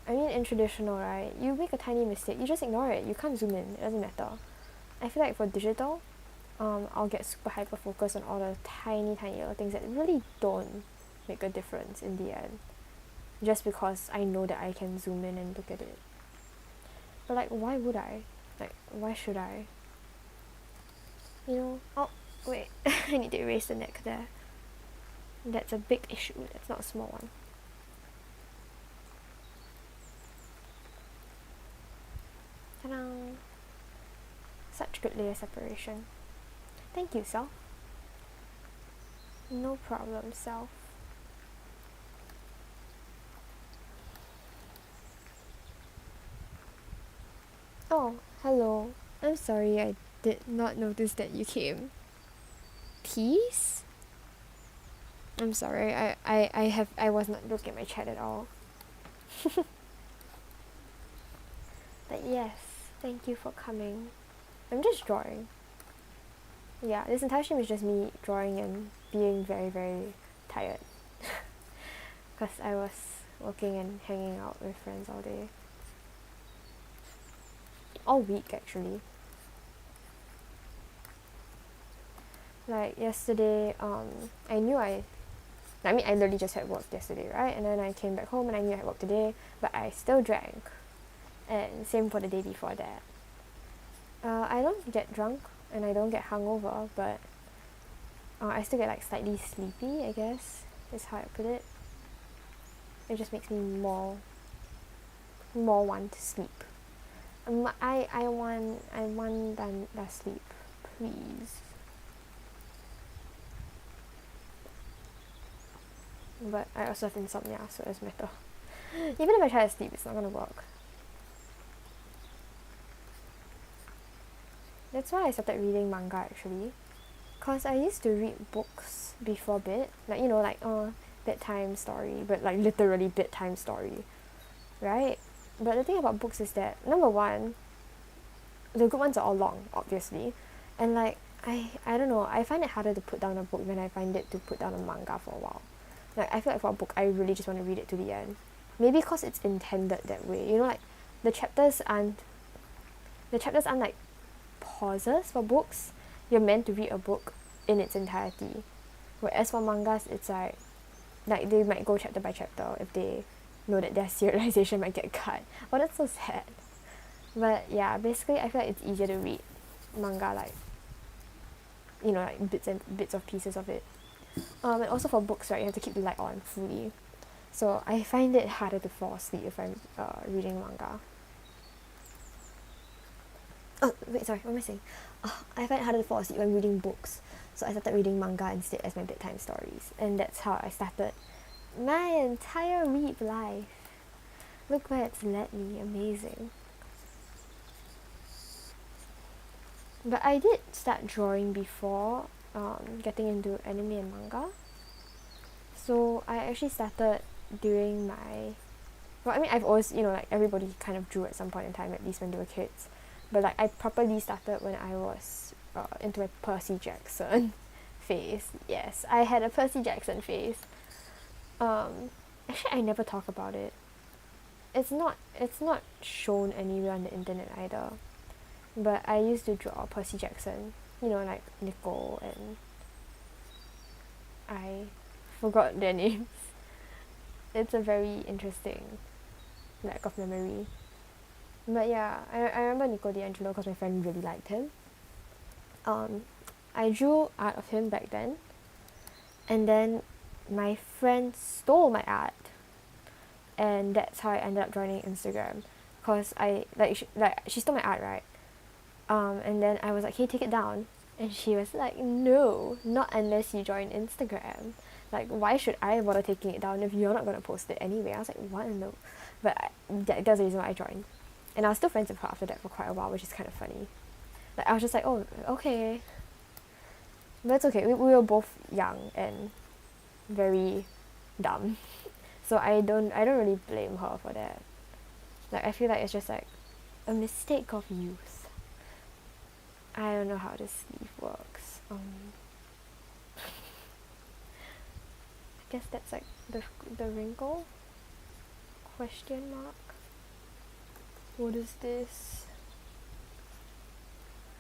I mean, in traditional, right, you make a tiny mistake, you just ignore it. You can't zoom in, it doesn't matter. I feel like for digital, I'll get super hyper focused on all the tiny little things that really don't make a difference in the end. Just because I know that I can zoom in and look at it. But like, why would I? Like, why should I? You know? Oh, wait. I need to erase the neck there. That's a big issue. That's not a small one. Ta-da! Such good layer separation. Thank you, self. No problem, self. Oh, hello. I'm sorry I did not notice that you came. Peace? I'm sorry, I was not looking at my chat at all. But yes, thank you for coming. I'm just drawing. Yeah, this entire stream is just me drawing and being very, very tired. Because I was working and hanging out with friends all day. All week, actually. Like, yesterday, I literally just had work yesterday, right? And then I came back home and I knew I had work today, but I still drank. And same for the day before that. I don't get drunk and I don't get hungover, but I still get like slightly sleepy, I guess is how I put it. It just makes me more want to sleep. I want that sleep, please. But I also have insomnia, so it doesn't matter. Even if I try to sleep, it's not gonna work. That's why I started reading manga actually. Cause I used to read books before bed, like, you know, like bedtime story, but like literally bedtime story, right? But the thing about books is that, number one, the good ones are all long, obviously, and like I don't know, I find it harder to put down a book than I find it to put down a manga for a while. Like, I feel like for a book, I really just want to read it to the end. Maybe because it's intended that way, you know, like the chapters aren't like pauses for books. you're meant to read a book in its entirety. Whereas for mangas, it's like they might go chapter by chapter if they know that their serialization might get cut. Oh, that's so sad. But yeah, basically I feel like it's easier to read manga, like, you know, like bits of pieces of it. And also for books, right, you have to keep the light on fully. So I find it harder to fall asleep if I'm reading manga. Oh wait, sorry, what am I saying? I find it harder to fall asleep when reading books. So I started reading manga instead as my bedtime stories, and that's how I started my entire read life. Look where it's led me, amazing. But I did start drawing before getting into anime and manga. So I actually started during my, well, I mean, I've always, you know, like everybody kind of drew at some point in time, at least when they were kids. But like I properly started when I was into my Percy Jackson phase. Yes, I had a Percy Jackson phase. Actually, I never talk about it. It's not shown anywhere on the internet either. But I used to draw Percy Jackson, you know, like Nicole, and I forgot their names. It's a very interesting lack of memory. But yeah, I remember Nico D'Angelo because my friend really liked him. I drew art of him back then, and then my friend stole my art, and that's how I ended up joining Instagram. Cause I like she stole my art, right? And then I was like, hey, take it down. And she was like, no, not unless you join Instagram. Like, why should I bother taking it down if you're not going to post it anyway? I was like, what in the... But that's the reason why I joined. And I was still friends with her after that for quite a while, which is kind of funny. Like, I was just like, oh, okay. But it's okay. We were both young and very dumb. So I don't really blame her for that. Like, I feel like it's just like a mistake of youth. I don't know how this sleeve works. I guess that's like the wrinkle? Question mark? What is this?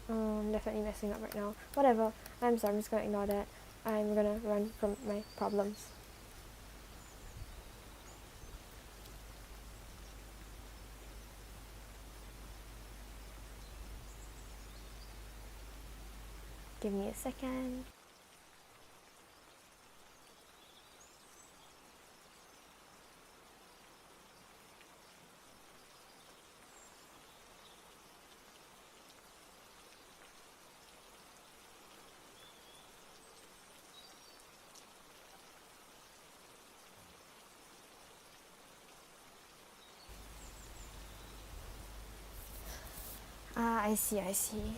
Definitely messing up right now. Whatever. I'm sorry, I'm just gonna ignore that. I'm gonna run from my problems. Give me a second. I see.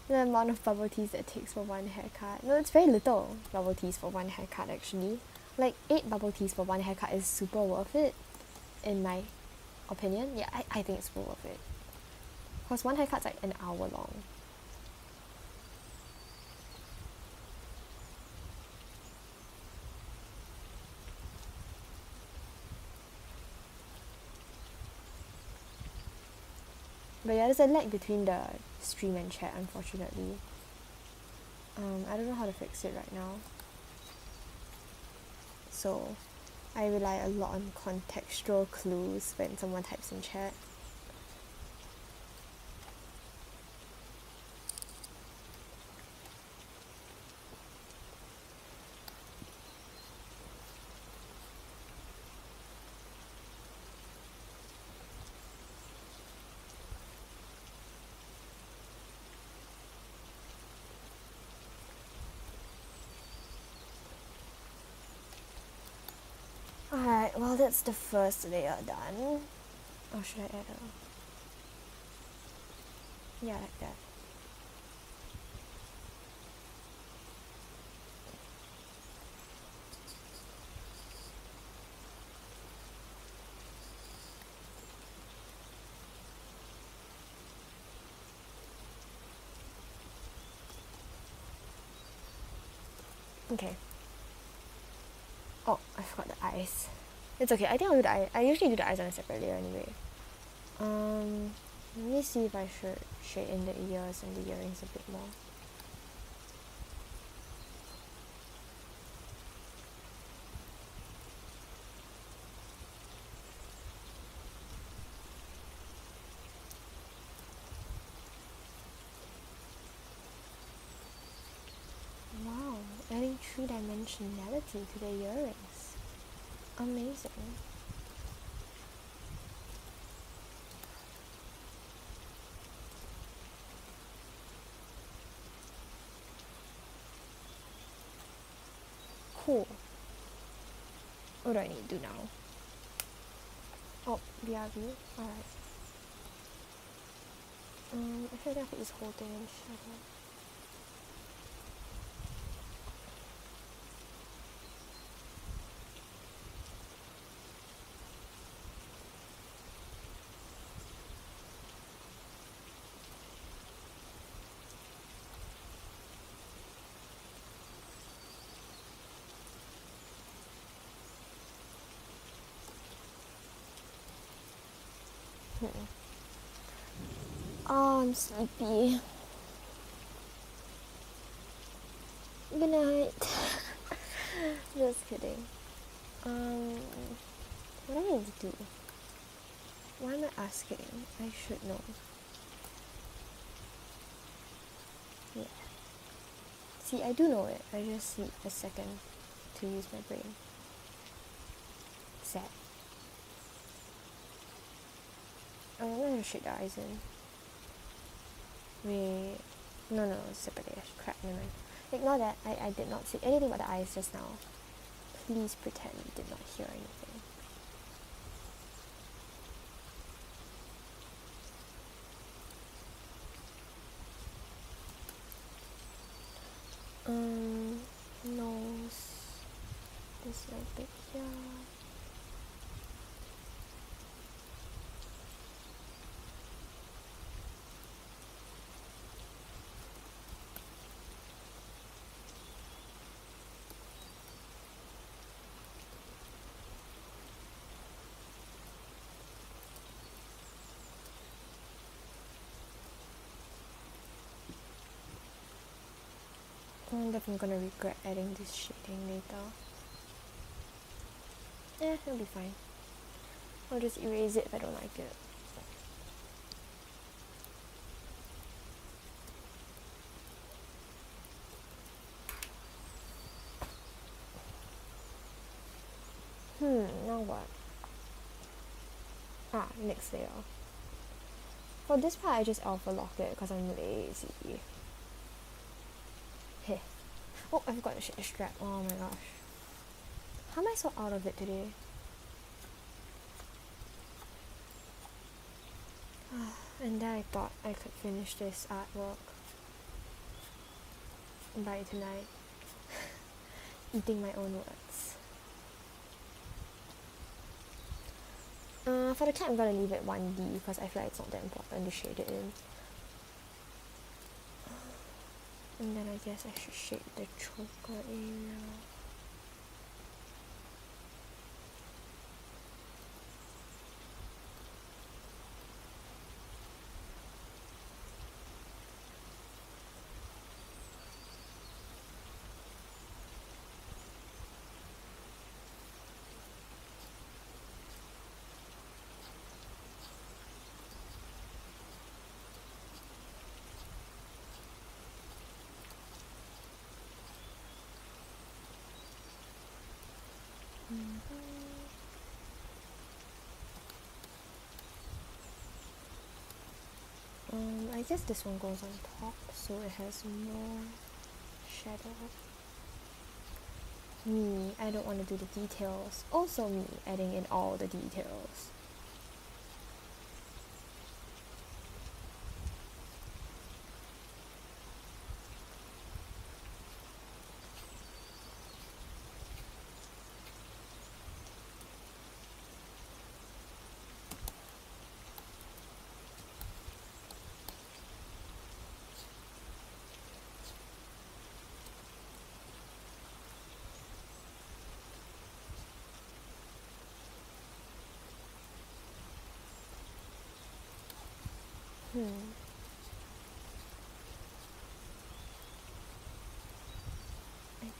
The amount of bubble teas that takes for one haircut. No, it's very little bubble teas for one haircut actually. Like 8 bubble teas for one haircut is super worth it, in my opinion. Yeah, I think it's super worth it. Because one haircut's like an hour long. But yeah, there's a lag between the stream and chat, unfortunately. I don't know how to fix it right now. So I rely a lot on contextual clues when someone types in chat. Alright, well that's the first layer done. Or should I add a... Yeah, like that. Okay. Oh, I forgot the eyes. It's okay, I think I'll do the eye. I usually do the eyes on a separate layer anyway. Let me see if I should shade in the ears and the earrings a bit more. Wow, adding three-dimensionality to the earrings. Amazing. Cool. What do I need to do now? Oh, BRB? Alright. I should have put this whole thing in shadow. Oh, I'm sleepy. Good night. Just kidding. What do I need to do? Why am I asking? I should know. Yeah. See, I do know it. I just need a second to use my brain. Sad. Oh, I'm gonna shade the eyes in. Wait. No, it's separate. Crap, never mind. Ignore that. I did not say anything about the eyes just now. Please pretend you did not hear anything. Nose. This little bit here. I wonder if I'm gonna regret adding this shading later. It'll be fine. I'll just erase it if I don't like it. Now what? Next layer. For this part, I just alpha lock it because I'm lazy. Heh. Oh, I forgot to shade the strap. Oh my gosh. How am I so out of it today? And then I thought I could finish this artwork by tonight. Eating my own words. For the cat, I'm gonna leave it 1D because I feel like it's not that important to shade it in. And then I guess I should shade the choker area. I guess this one goes on top so it has more shadow. Me, I don't want to do the details. Also me, adding in all the details. I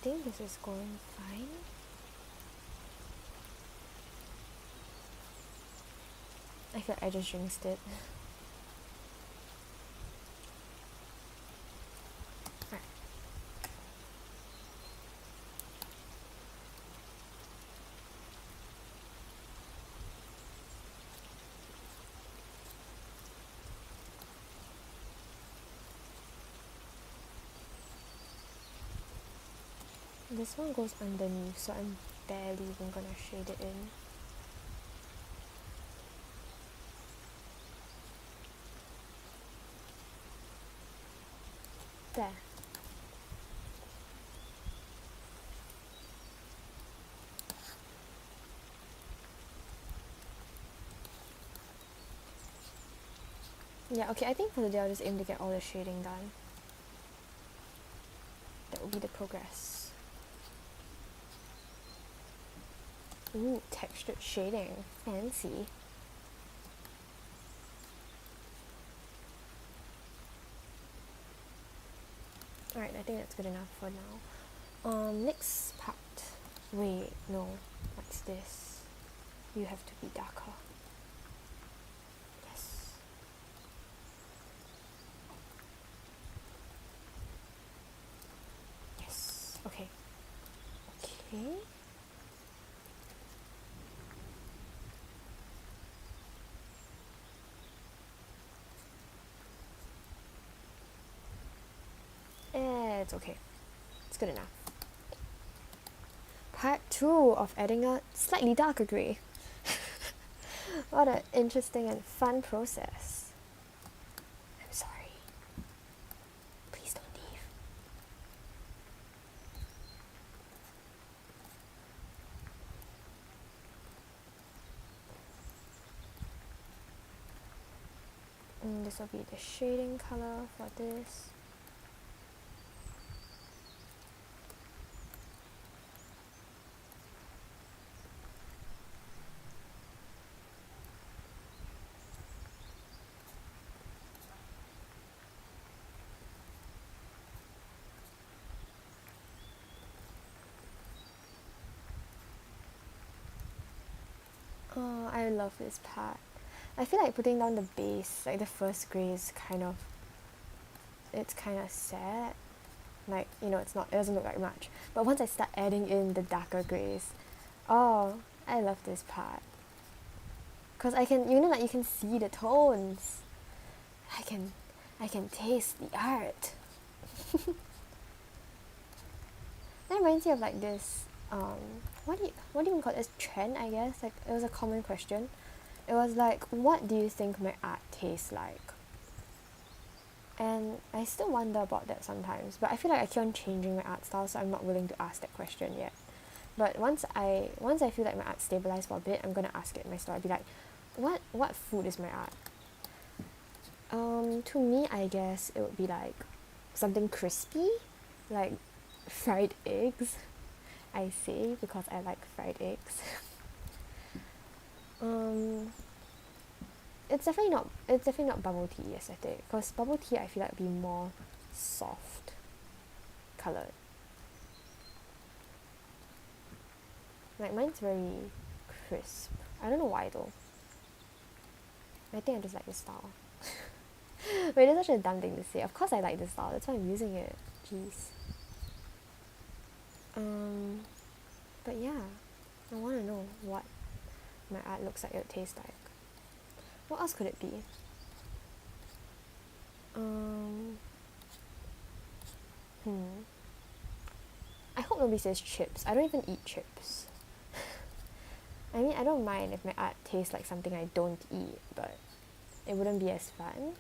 think this is going fine. I feel like I just jinxed it. Alright. This one goes underneath, so I'm barely even gonna shade it in. There. Yeah, okay, I think for the day I'll just aim to get all the shading done. That will be the progress. Ooh, textured shading. Fancy. Alright, I think that's good enough for now. Next part. Wait, no. What's this? You have to be darker. Yes. Yes. Okay. Okay. It's okay. It's good enough. Part 2 of adding a slightly darker grey. What an interesting and fun process. I'm sorry. Please don't leave. This will be the shading color for this. Oh, I love this part. I feel like putting down the base, like the first grey is it's kind of sad. Like, you know, it doesn't look like much. But once I start adding in the darker greys, oh, I love this part. Cause I can, like you can see the tones. I can taste the art. That reminds me of like this, what do you even call this, trend, I guess? Like, it was a common question. It was like, what do you think my art tastes like? And I still wonder about that sometimes, but I feel like I keep on changing my art style, so I'm not willing to ask that question yet. But once I feel like my art stabilized for a bit, I'm gonna ask it in my style. I'll be like, what food is my art? To me, I guess it would be like something crispy, like fried eggs. I say because I like fried eggs. It's definitely not bubble tea aesthetic, because bubble tea I feel like would be more soft coloured. Like mine's very crisp. I don't know why though. I think I just like the style. Wait, that's such a dumb thing to say. Of course I like this style, that's why I'm using it. Jeez. But yeah, I want to know what my art looks like, it tastes like. What else could it be? I hope nobody says chips. I don't even eat chips. I mean, I don't mind if my art tastes like something I don't eat, but it wouldn't be as fun.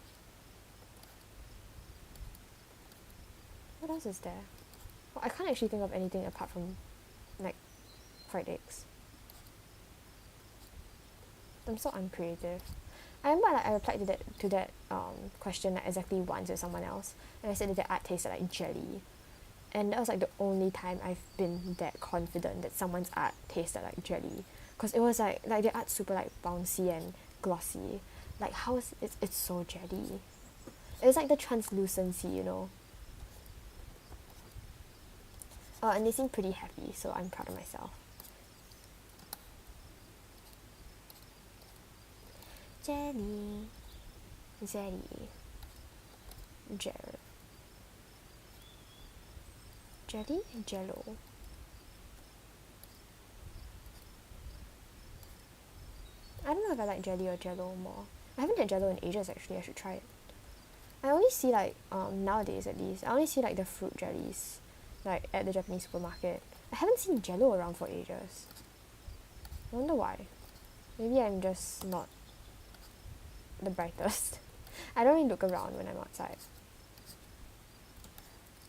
What else is there? Well, I can't actually think of anything apart from like fried eggs. I'm so uncreative. I remember like I replied to that question like exactly once with someone else, and I said that the art tasted like jelly, and that was like the only time I've been that confident that someone's art tasted like jelly, because it was like the art's super like bouncy and glossy, Like how is it's so jelly. It's like the translucency, you know. And they seem pretty happy, so I'm proud of myself. Jelly, jelly, gel, jelly, jello. I don't know if I like jelly or jello more. I haven't had jello in ages actually. I should try it. I only see like nowadays at least. I only see like the fruit jellies, like at the Japanese supermarket. I haven't seen jello around for ages. I wonder why. Maybe I'm just not the brightest. I don't really look around when I'm outside.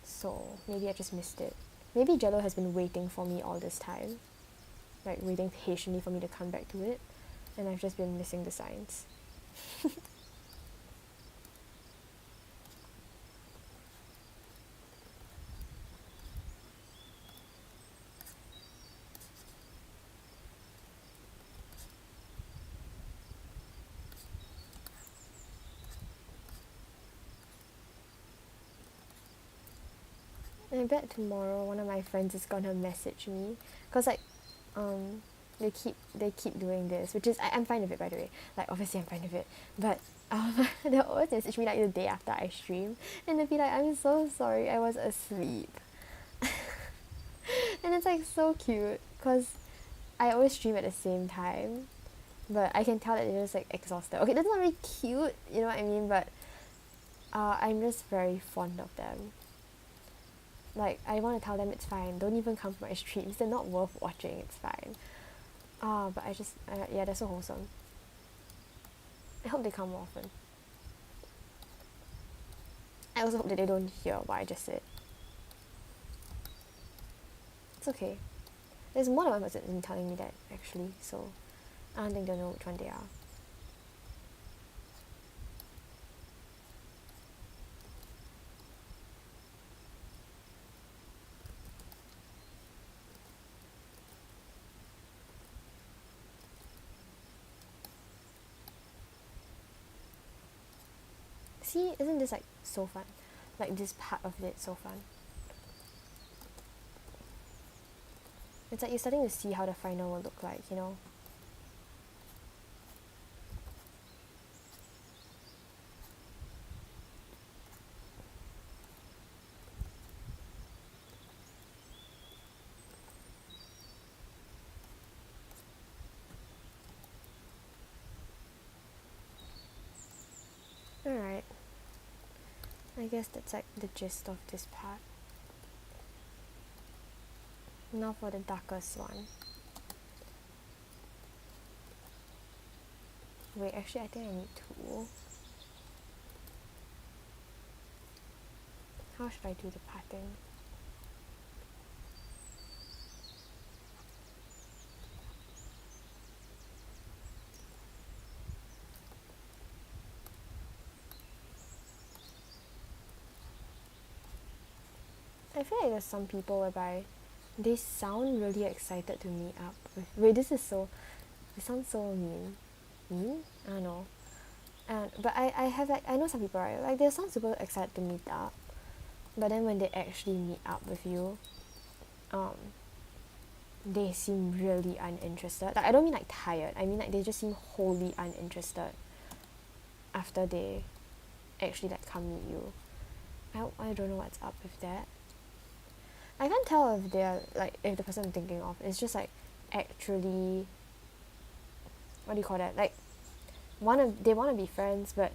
So maybe I just missed it. Maybe jello has been waiting for me all this time. Like waiting patiently for me to come back to it. And I've just been missing the signs. I bet tomorrow one of my friends is gonna message me, cause like, they keep doing this, which is I'm fine with it, by the way. Like obviously I'm fine with it, but they'll always message me like the day after I stream, and they'll be like, I'm so sorry, I was asleep. And it's like so cute, cause I always stream at the same time, but I can tell that they're just like exhausted. Okay, that's not really cute, you know what I mean? But I'm just very fond of them. Like I want to tell them it's fine. Don't even come for my streams. They're not worth watching. It's fine. But I just yeah, they're so wholesome. I hope they come more often. I also hope that they don't hear what I just said. It's okay. There's more than one person telling me that actually, so I don't think they'll know which one they are. See, isn't this like so fun? Like this part of it so fun. It's like you're starting to see how the final will look like, you know? Alright. I guess that's like the gist of this part. Now for the darkest one. Wait, actually I think I need two. How should I do the pattern? I feel like there's some people whereby they sound really excited to meet up with. Wait, this sounds so mean. Mean? I don't know. But I have like, I know some people, right? Like they sound super excited to meet up, but then when they actually meet up with you, they seem really uninterested. Like I don't mean like tired. I mean like they just seem wholly uninterested after they actually like come meet you. I don't know what's up with that. I can't tell if they're like, if the person I'm thinking of is just like actually, what do you call that, like they want to be friends, but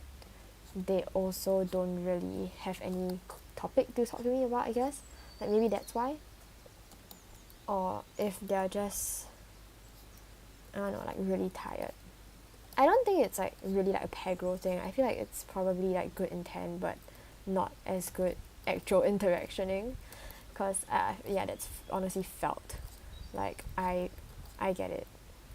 they also don't really have any topic to talk to me about, I guess. Like maybe that's why. Or if they're just, I don't know, like really tired. I don't think it's like really like a pegro thing. I feel like it's probably like good intent, but not as good actual interactioning. Cause yeah, that's honestly felt. Like I get it.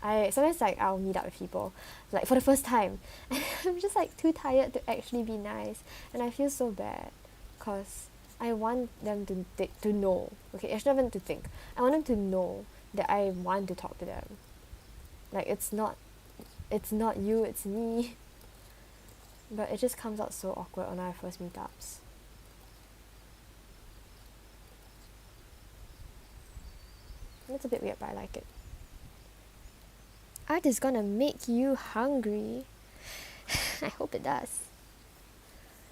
I sometimes like I'll meet up with people like for the first time and I'm just like too tired to actually be nice, and I feel so bad cause I want them to know. Okay, actually not even to think. I want them to know that I want to talk to them. Like it's not you, it's me. but it just comes out so awkward on our first meetups. It's a bit weird, but I like it. Art is gonna make you hungry. I hope it does.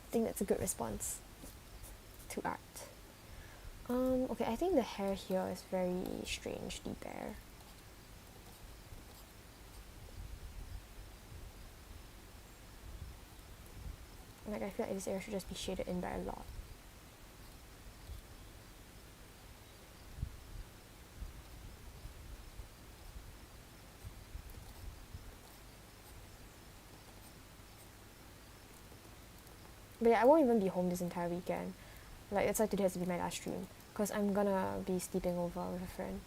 I think that's a good response to art. Okay, I think the hair here is very strangely bare. Like, I feel like this area should just be shaded in by a lot. But yeah, I won't even be home this entire weekend. Like, that's why today has to be my last stream. Because I'm gonna be sleeping over with a friend.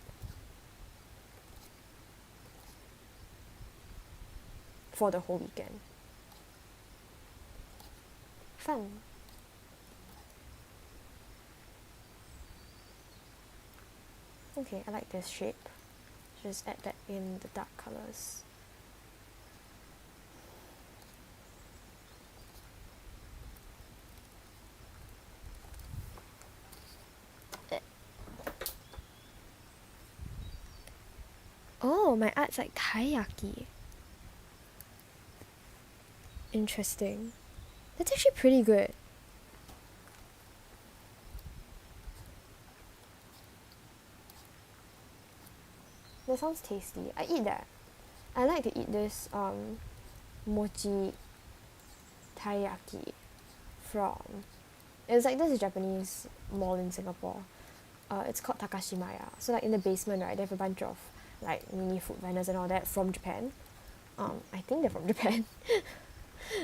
For the whole weekend. Fun. Okay, I like this shape. Just add that in the dark colours. Oh, my art's like taiyaki. Interesting. That's actually pretty good. That sounds tasty. I eat that. I like to eat this mochi taiyaki from, it's like this Japanese mall in Singapore. It's called Takashimaya. So like in the basement, right, they have a bunch of like mini food vendors and all that from Japan. I think they're from Japan.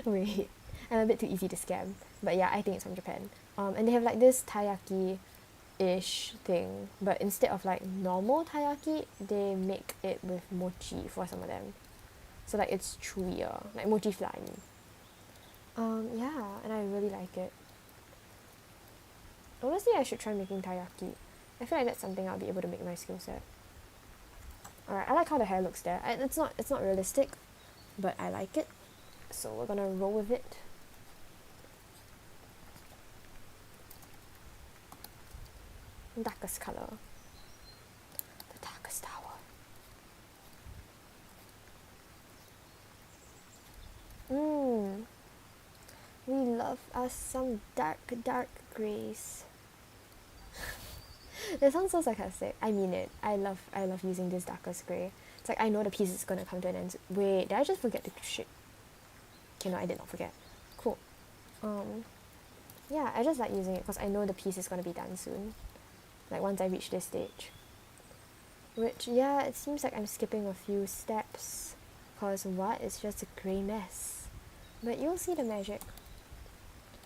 Wait, I'm a bit too easy to scam. But yeah, I think it's from Japan. And they have like this taiyaki-ish thing, but instead of like normal taiyaki, they make it with mochi for some of them. So like it's chewier, like mochi fly. Yeah, and I really like it. Honestly, I should try making taiyaki. I feel like that's something I'll be able to make my skill set. Alright, I like how the hair looks there. It's not realistic, but I like it. So we're gonna roll with it. Darkest color. The darkest tower. We love us some dark greys. That sounds so sarcastic. I mean it. I love using this darkest grey. It's like I know the piece is gonna come to an end. Wait, did I just forget to shit? Okay, no, I did not forget. Cool. Yeah, I just like using it because I know the piece is gonna be done soon. Like once I reach this stage. Which, yeah, it seems like I'm skipping a few steps. Cause what? It's just a grey mess. But you'll see the magic.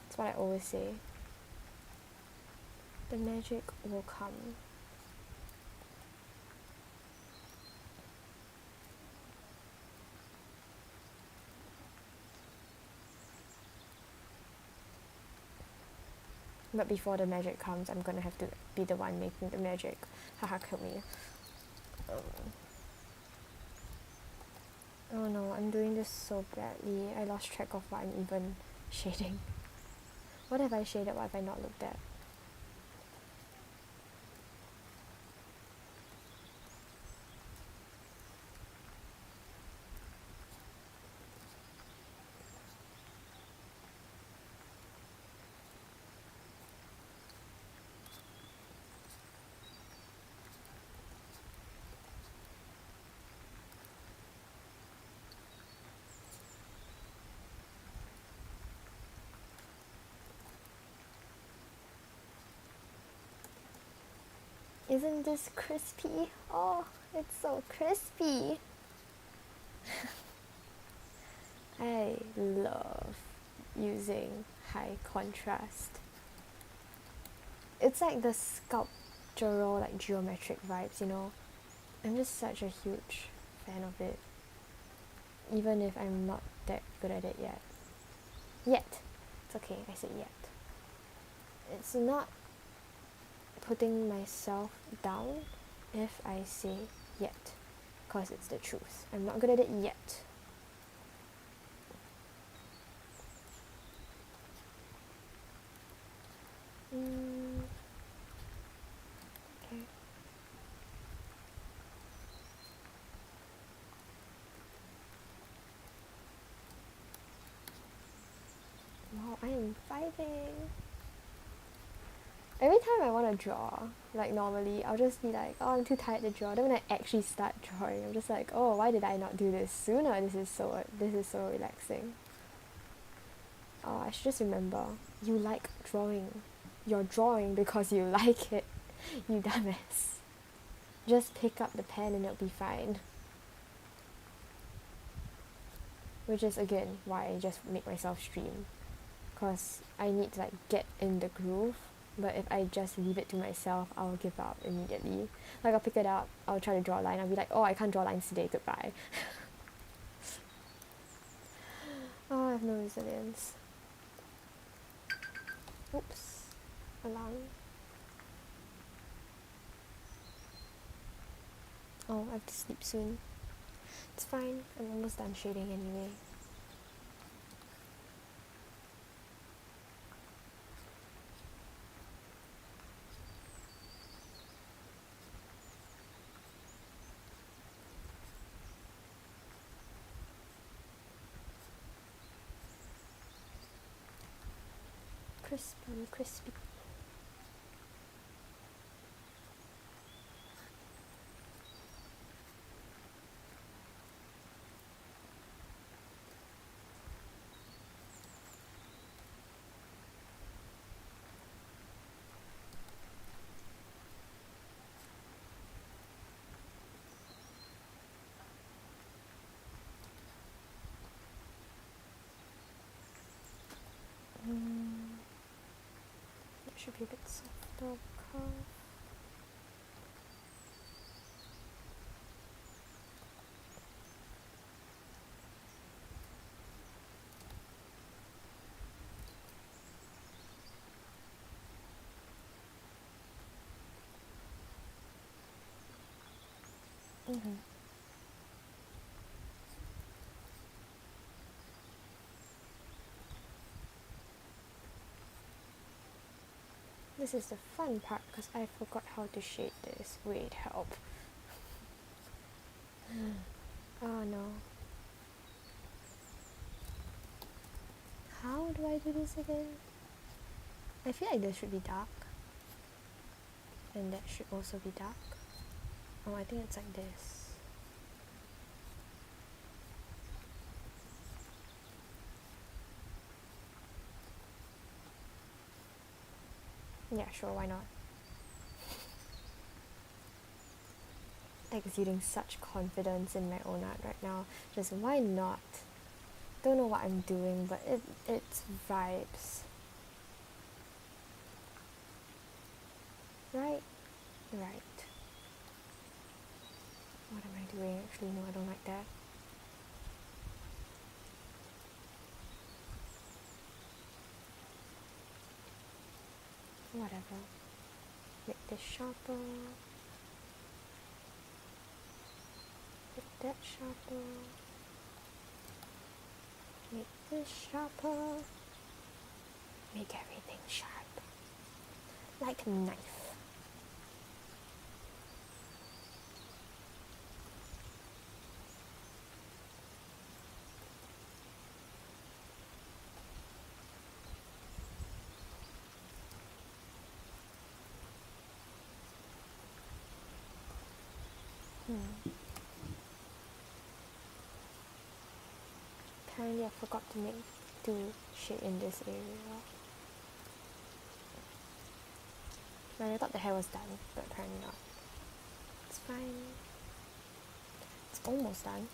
That's what I always say. The magic will come. But before the magic comes, I'm gonna have to be the one making the magic. Haha, kill me. Oh no, I'm doing this so badly. I lost track of what I'm even shading. What have I shaded? What have I not looked at? Isn't this crispy? Oh, it's so crispy. I love using high contrast. It's like the sculptural, like geometric vibes, you know? I'm just such a huge fan of it. Even if I'm not that good at it yet. Yet. It's okay, I said yet. It's not putting myself down if I say yet. Because it's the truth. I'm not good at it yet. Okay. Wow, I am vibing. Every time I want to draw, like normally, I'll just be like, oh, I'm too tired to draw. Then when I actually start drawing, I'm just like, oh, why did I not do this sooner? This is so relaxing. Oh, I should just remember, you like drawing. You're drawing because you like it, you dumbass. Just pick up the pen and it'll be fine. Which is again why I just make myself stream, cause I need to like get in the groove. But if I just leave it to myself, I'll give up immediately. Like I'll pick it up, I'll try to draw a line, I'll be like, oh, I can't draw lines today, goodbye. Oh, I have no resilience. Oops. Alarm. Oh, I have to sleep soon. It's fine, I'm almost done shading anyway. Crispy, crispy. It should be a bit softer curve. This is the fun part because I forgot how to shade this. Wait, help. Oh no. How do I do this again? I feel like this should be dark. And that should also be dark. Oh, I think it's like this. Yeah, sure, why not? Exuding such confidence in my own art right now. Just why not? Don't know what I'm doing, but it's vibes. Right? Right. What am I doing? Actually, no, I don't like that. Whatever. Make this sharper. Make that sharper. Make this sharper. Make everything sharp. Like a knife. Apparently I forgot to shade in this area. Like, I thought the hair was done, but apparently not. It's fine. It's almost done.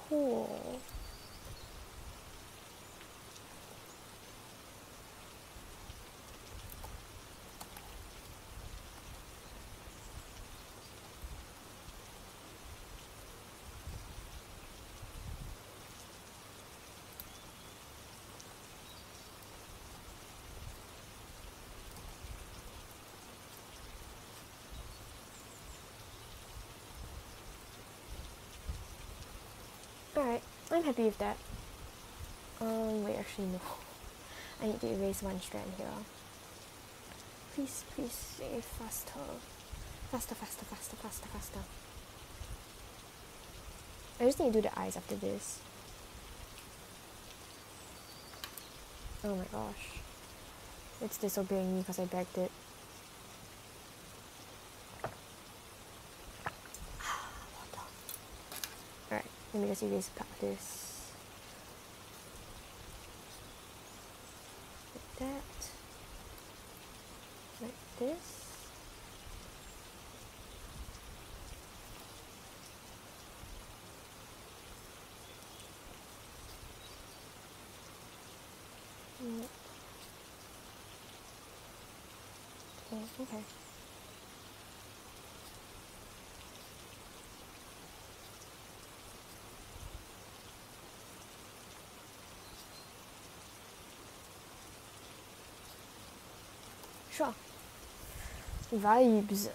Cool. Alright, I'm happy with that. Wait, actually no. I need to erase one strand here. Please, please, faster. Faster, faster, faster, faster, faster. I just need to do the eyes after this. Oh my gosh. It's disobeying me because I begged it. Alright, let me just erase this. Like that. Like this. Oh, okay. Sure. Vibes.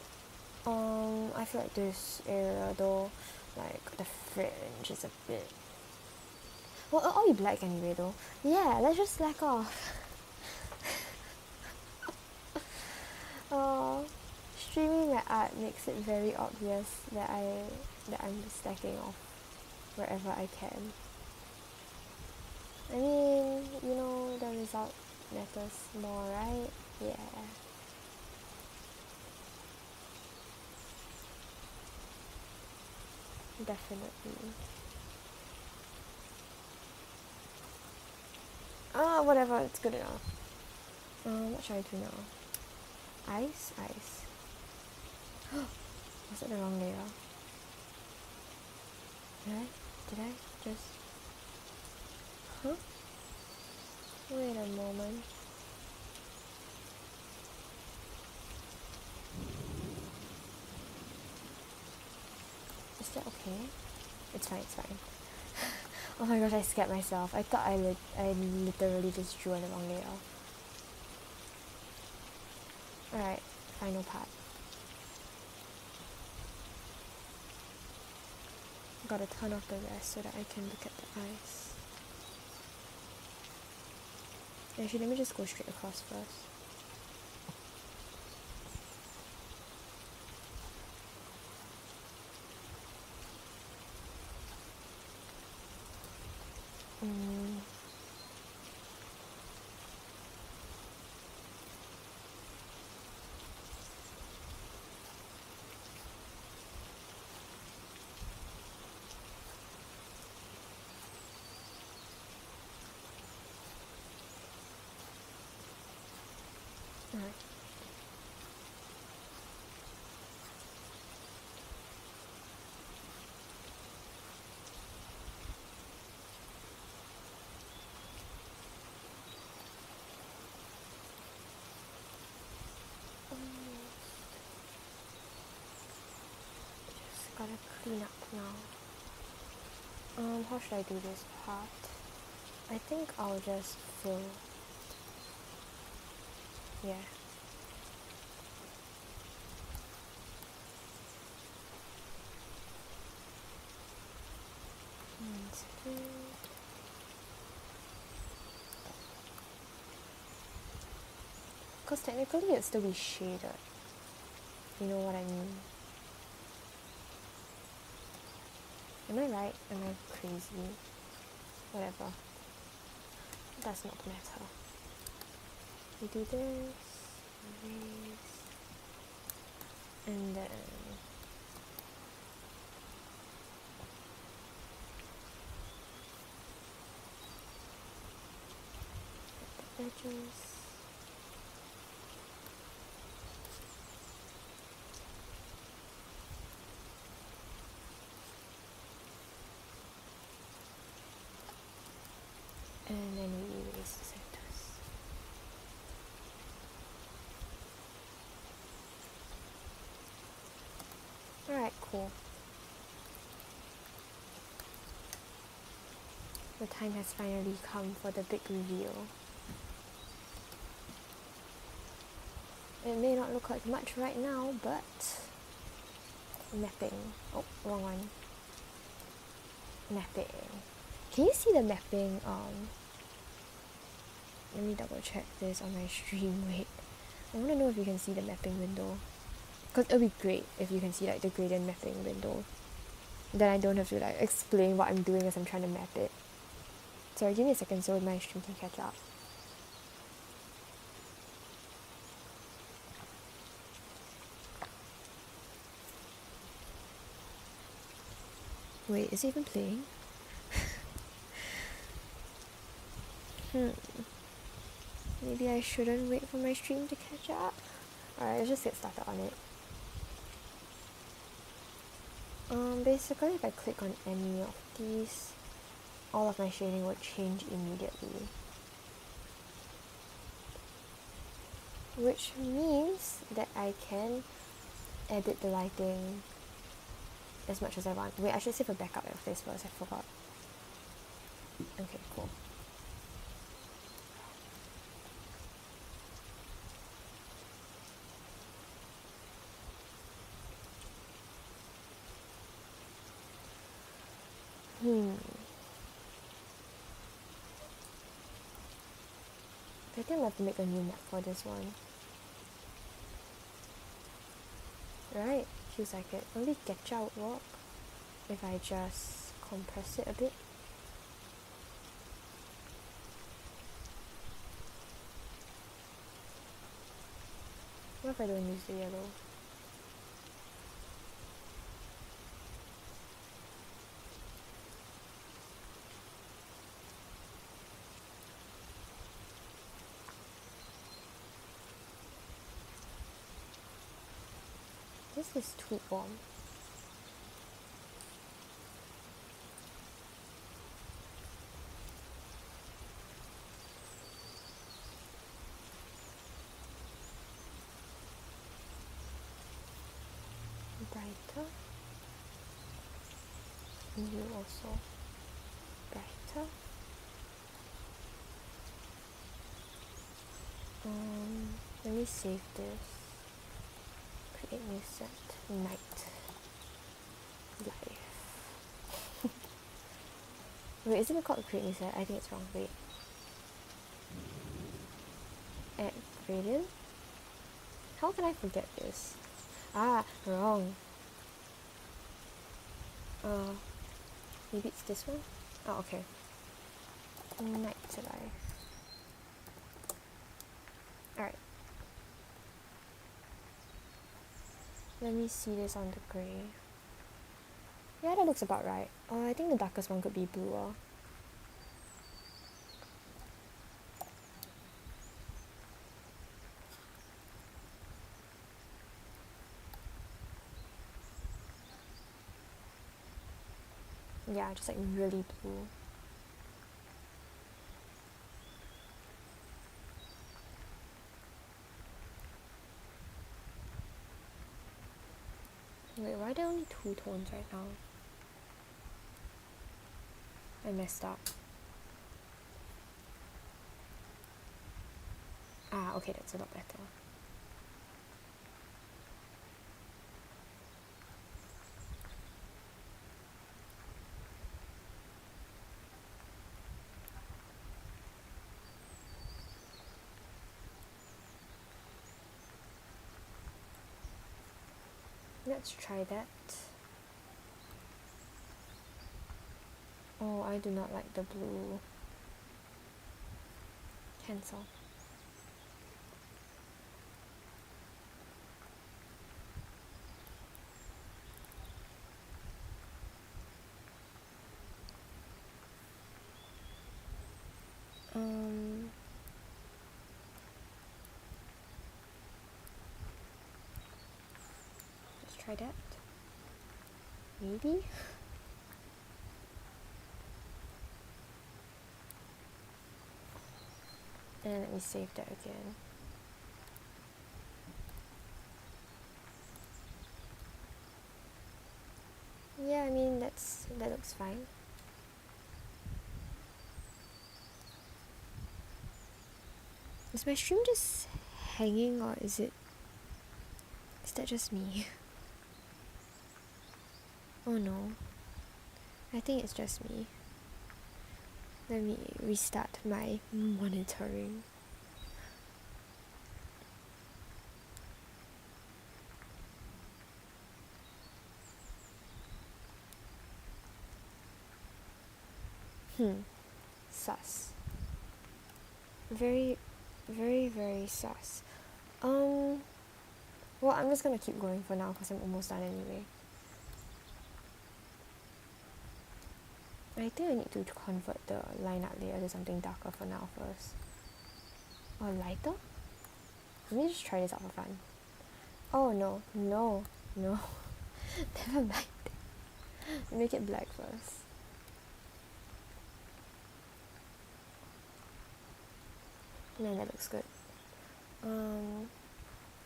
I feel like this area though, like the fringe is a bit. Well, it'll all be black anyway though. Yeah, let's just slack off. Streaming my art makes it very obvious that I'm slacking off wherever I can. I mean, you know, the result matters more, right? Yeah. Definitely. Whatever, it's good enough. What should I do now? Ice? Ice. Was it the wrong layer? Did I just... Huh? Wait a moment. Is that okay? It's fine, it's fine. Oh my gosh, I scared myself. I thought I literally just drew on the wrong layer. Alright, final part. Gotta turn off the rest so that I can look at the eyes. Actually, let me just go straight across first. Alright. Just gotta clean up now. How should I do this part? I think I'll just fill. Yeah. Because technically it'd still be shaded. You know what I mean? Am I right? Am I crazy? Whatever. It does not matter. We do this, and then the edges. And then we erase the centers. Alright, cool. The time has finally come for the big reveal. It may not look like much right now, but mapping. Oh, wrong one. mapping. Can you see the mapping? Let me double check this on my stream. Wait, I want to know if you can see the mapping window, because it'll be great if you can see like the gradient mapping window. Then I don't have to like explain what I'm doing as I'm trying to map it. Sorry, give me a second so my stream can catch up. Wait, is it even playing? Maybe I shouldn't wait for my stream to catch up. Alright, let's just get started on it. Basically if I click on any of these, all of my shading will change immediately. Which means that I can edit the lighting as much as I want. Wait, I should save a backup of this first, I forgot. Okay, cool. I think I'll have to make a new map for this one. Right, feels like it. Only Getcha would work if I just compress it a bit. What if I don't use the yellow? This is too warm. Brighter. And you also brighter. Let me save this. Create new set. Night. Life. Wait, isn't it called create new set? I think it's wrong. Wait. Add gradient? How can I forget this? Ah, wrong. Maybe it's this one? Oh, okay. Night life. Alright. Let me see this on the grey. Yeah, that looks about right. I think the darkest one could be bluer. Yeah, just like really blue. Wait, why are there only two tones right now? I messed up. Ah, okay, that's a lot better. Let's try that. Oh, I do not like the blue. Cancel. Let's try that. Maybe? And let me save that again. Yeah, I mean that looks fine. Is my stream just hanging or is that just me? Oh no. I think it's just me. Let me restart my monitoring. Sus. Very, very, very sus. Well, I'm just gonna keep going for now because I'm almost done anyway. I think I need to convert the line art layer to something darker for now first. Or lighter? Let me just try this out for fun. Oh no, no, no. Never mind. Make it black first. Man, that looks good.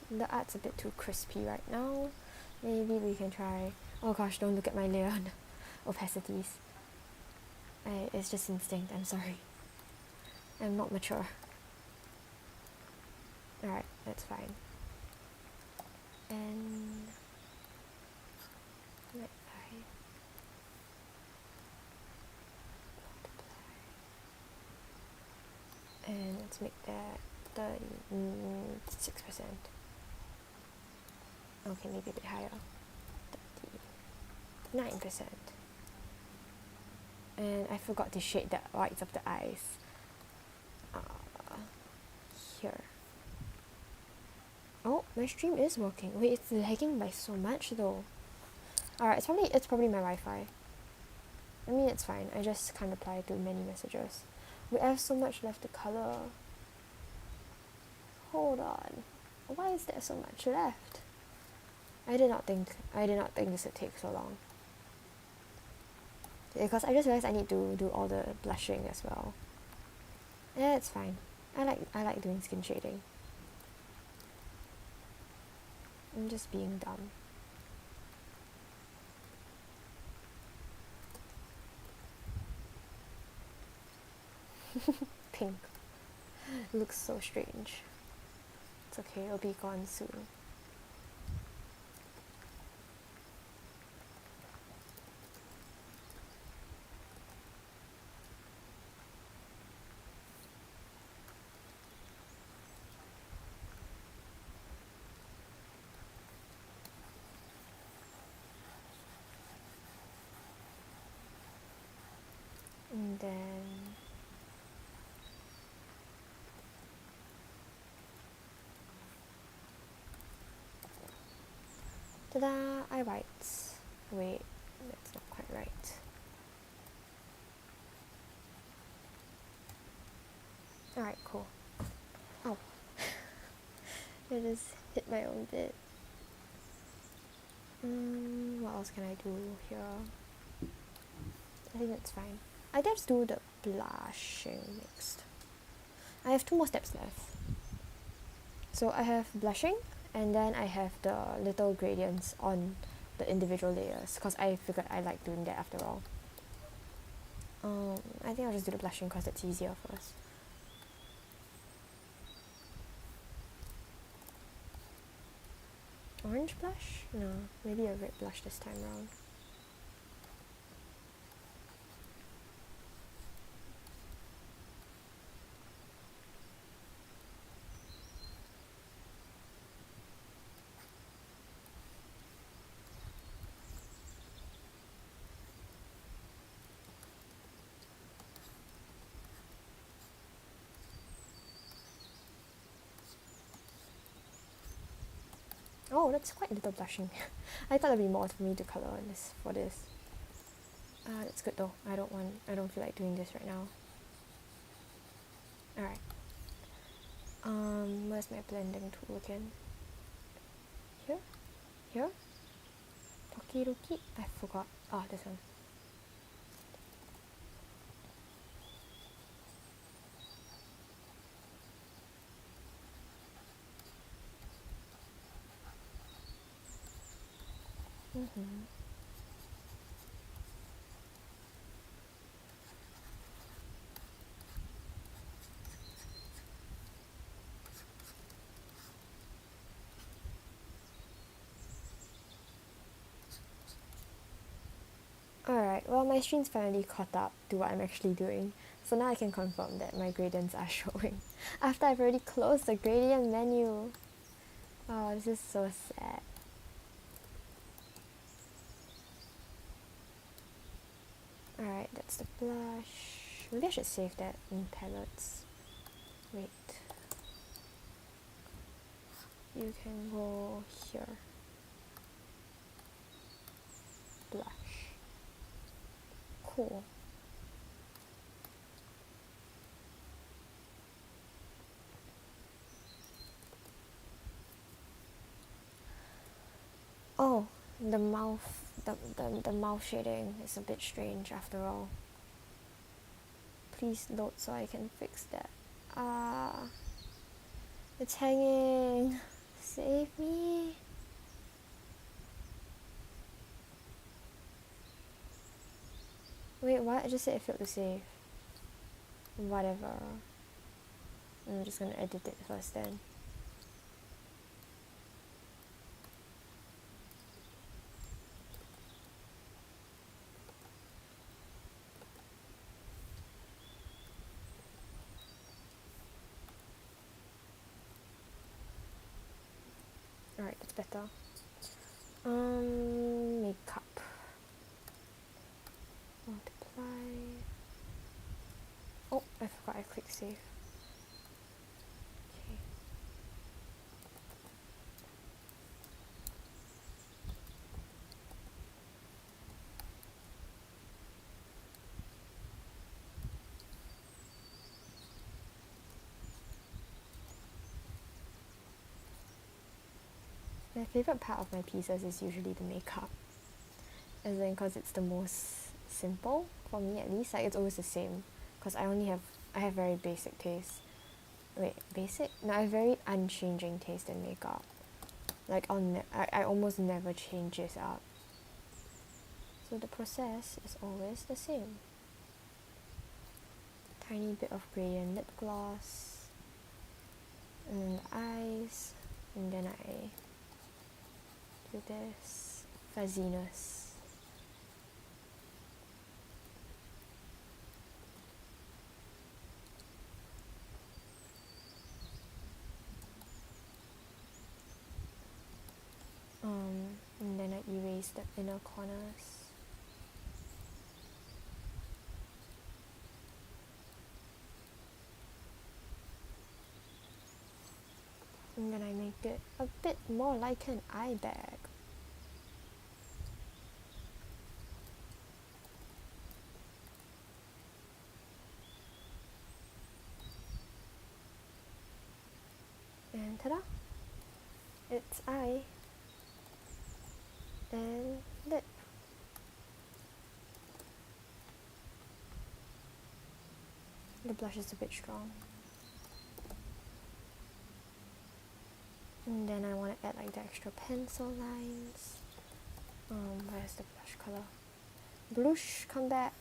The art's a bit too crispy right now. Maybe we can try... Oh gosh, don't look at my layer opacities. It's just instinct, I'm sorry. I'm not mature. Alright, that's fine. And... let I multiply. And let's make that 36%. Okay, maybe a bit higher. 39%. And I forgot to shade the whites of the eyes. Here. Oh, my stream is working. Wait, it's lagging by so much though. Alright, it's probably my Wi-Fi. I mean, it's fine. I just can't reply to many messages. We have so much left to color. Hold on. Why is there so much left? I did not think this would take so long. Because I just realized I need to do all the blushing as well. Yeah, it's fine. I like doing skin shading. I'm just being dumb. Pink. It looks so strange. It's okay, it'll be gone soon. And then ta-da! Eye whites. Wait, that's not quite right. Alright, cool. Oh. I just hit my own bit. What else can I do here? I think that's fine. I just do the blushing next. I have 2 more steps left. So I have blushing, and then I have the little gradients on the individual layers, because I figured I like doing that after all. I think I'll just do the blushing because it's easier first. Orange blush? No, maybe a red blush this time around. Oh, that's quite a little blushing. I thought there'd be more for me to color on this for this. That's good though. I don't feel like doing this right now. Alright. Where's my blending tool again? Here? Here? Tokidoki? I forgot. Oh, this one. Alright, well my stream's finally caught up to what I'm actually doing. So now I can confirm that my gradients are showing. After I've already closed the gradient menu. Oh, this is so sad. Alright, that's the blush. Maybe I should save that in palettes. Wait. You can go here. Blush. Cool. Oh, the mouth, the mouth shading is a bit strange after all. Please load so I can fix that. Ah, it's hanging. Save me. Wait, what? I just said it failed to save. Whatever. I'm just gonna edit it first then. Alright, that's better. Makeup. Multiply. Oh, I forgot I clicked save. Okay. My favorite part of my pieces is usually the makeup. As in, because it's the most simple, for me at least. Like, it's always the same. Because I have very basic taste. Wait, basic? No, I have very unchanging taste in makeup. Like, I almost never change this up. So the process is always the same. Tiny bit of gradient lip gloss. And then the eyes. And then I do this fuzziness. And then I erase the inner corners. And then I make it a bit more like an eye bag. And ta-da! It's eye and lip. The blush is a bit strong. And then I want to add like the extra pencil lines. Where's the blush color? Blush, come back.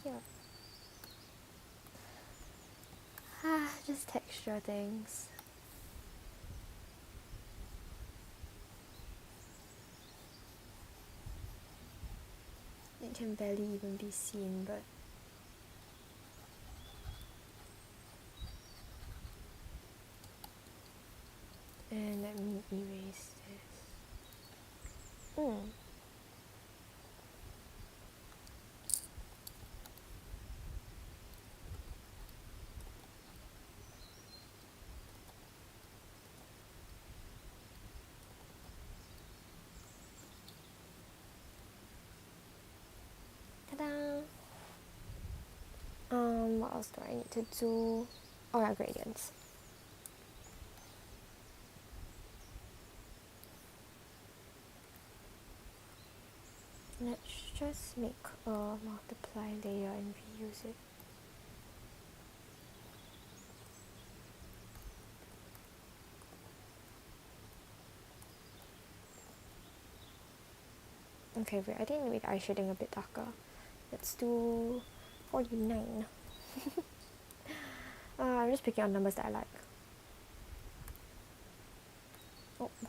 Here. Just texture things. It can barely even be seen, but and let me erase this. Ta-da! What else do I need to do? Oh yeah, gradients. Let's just make a multiply layer and reuse it. Okay, wait, I think I make eye shading a bit darker. Let's do 49. I'm just picking out numbers that I like. Oh,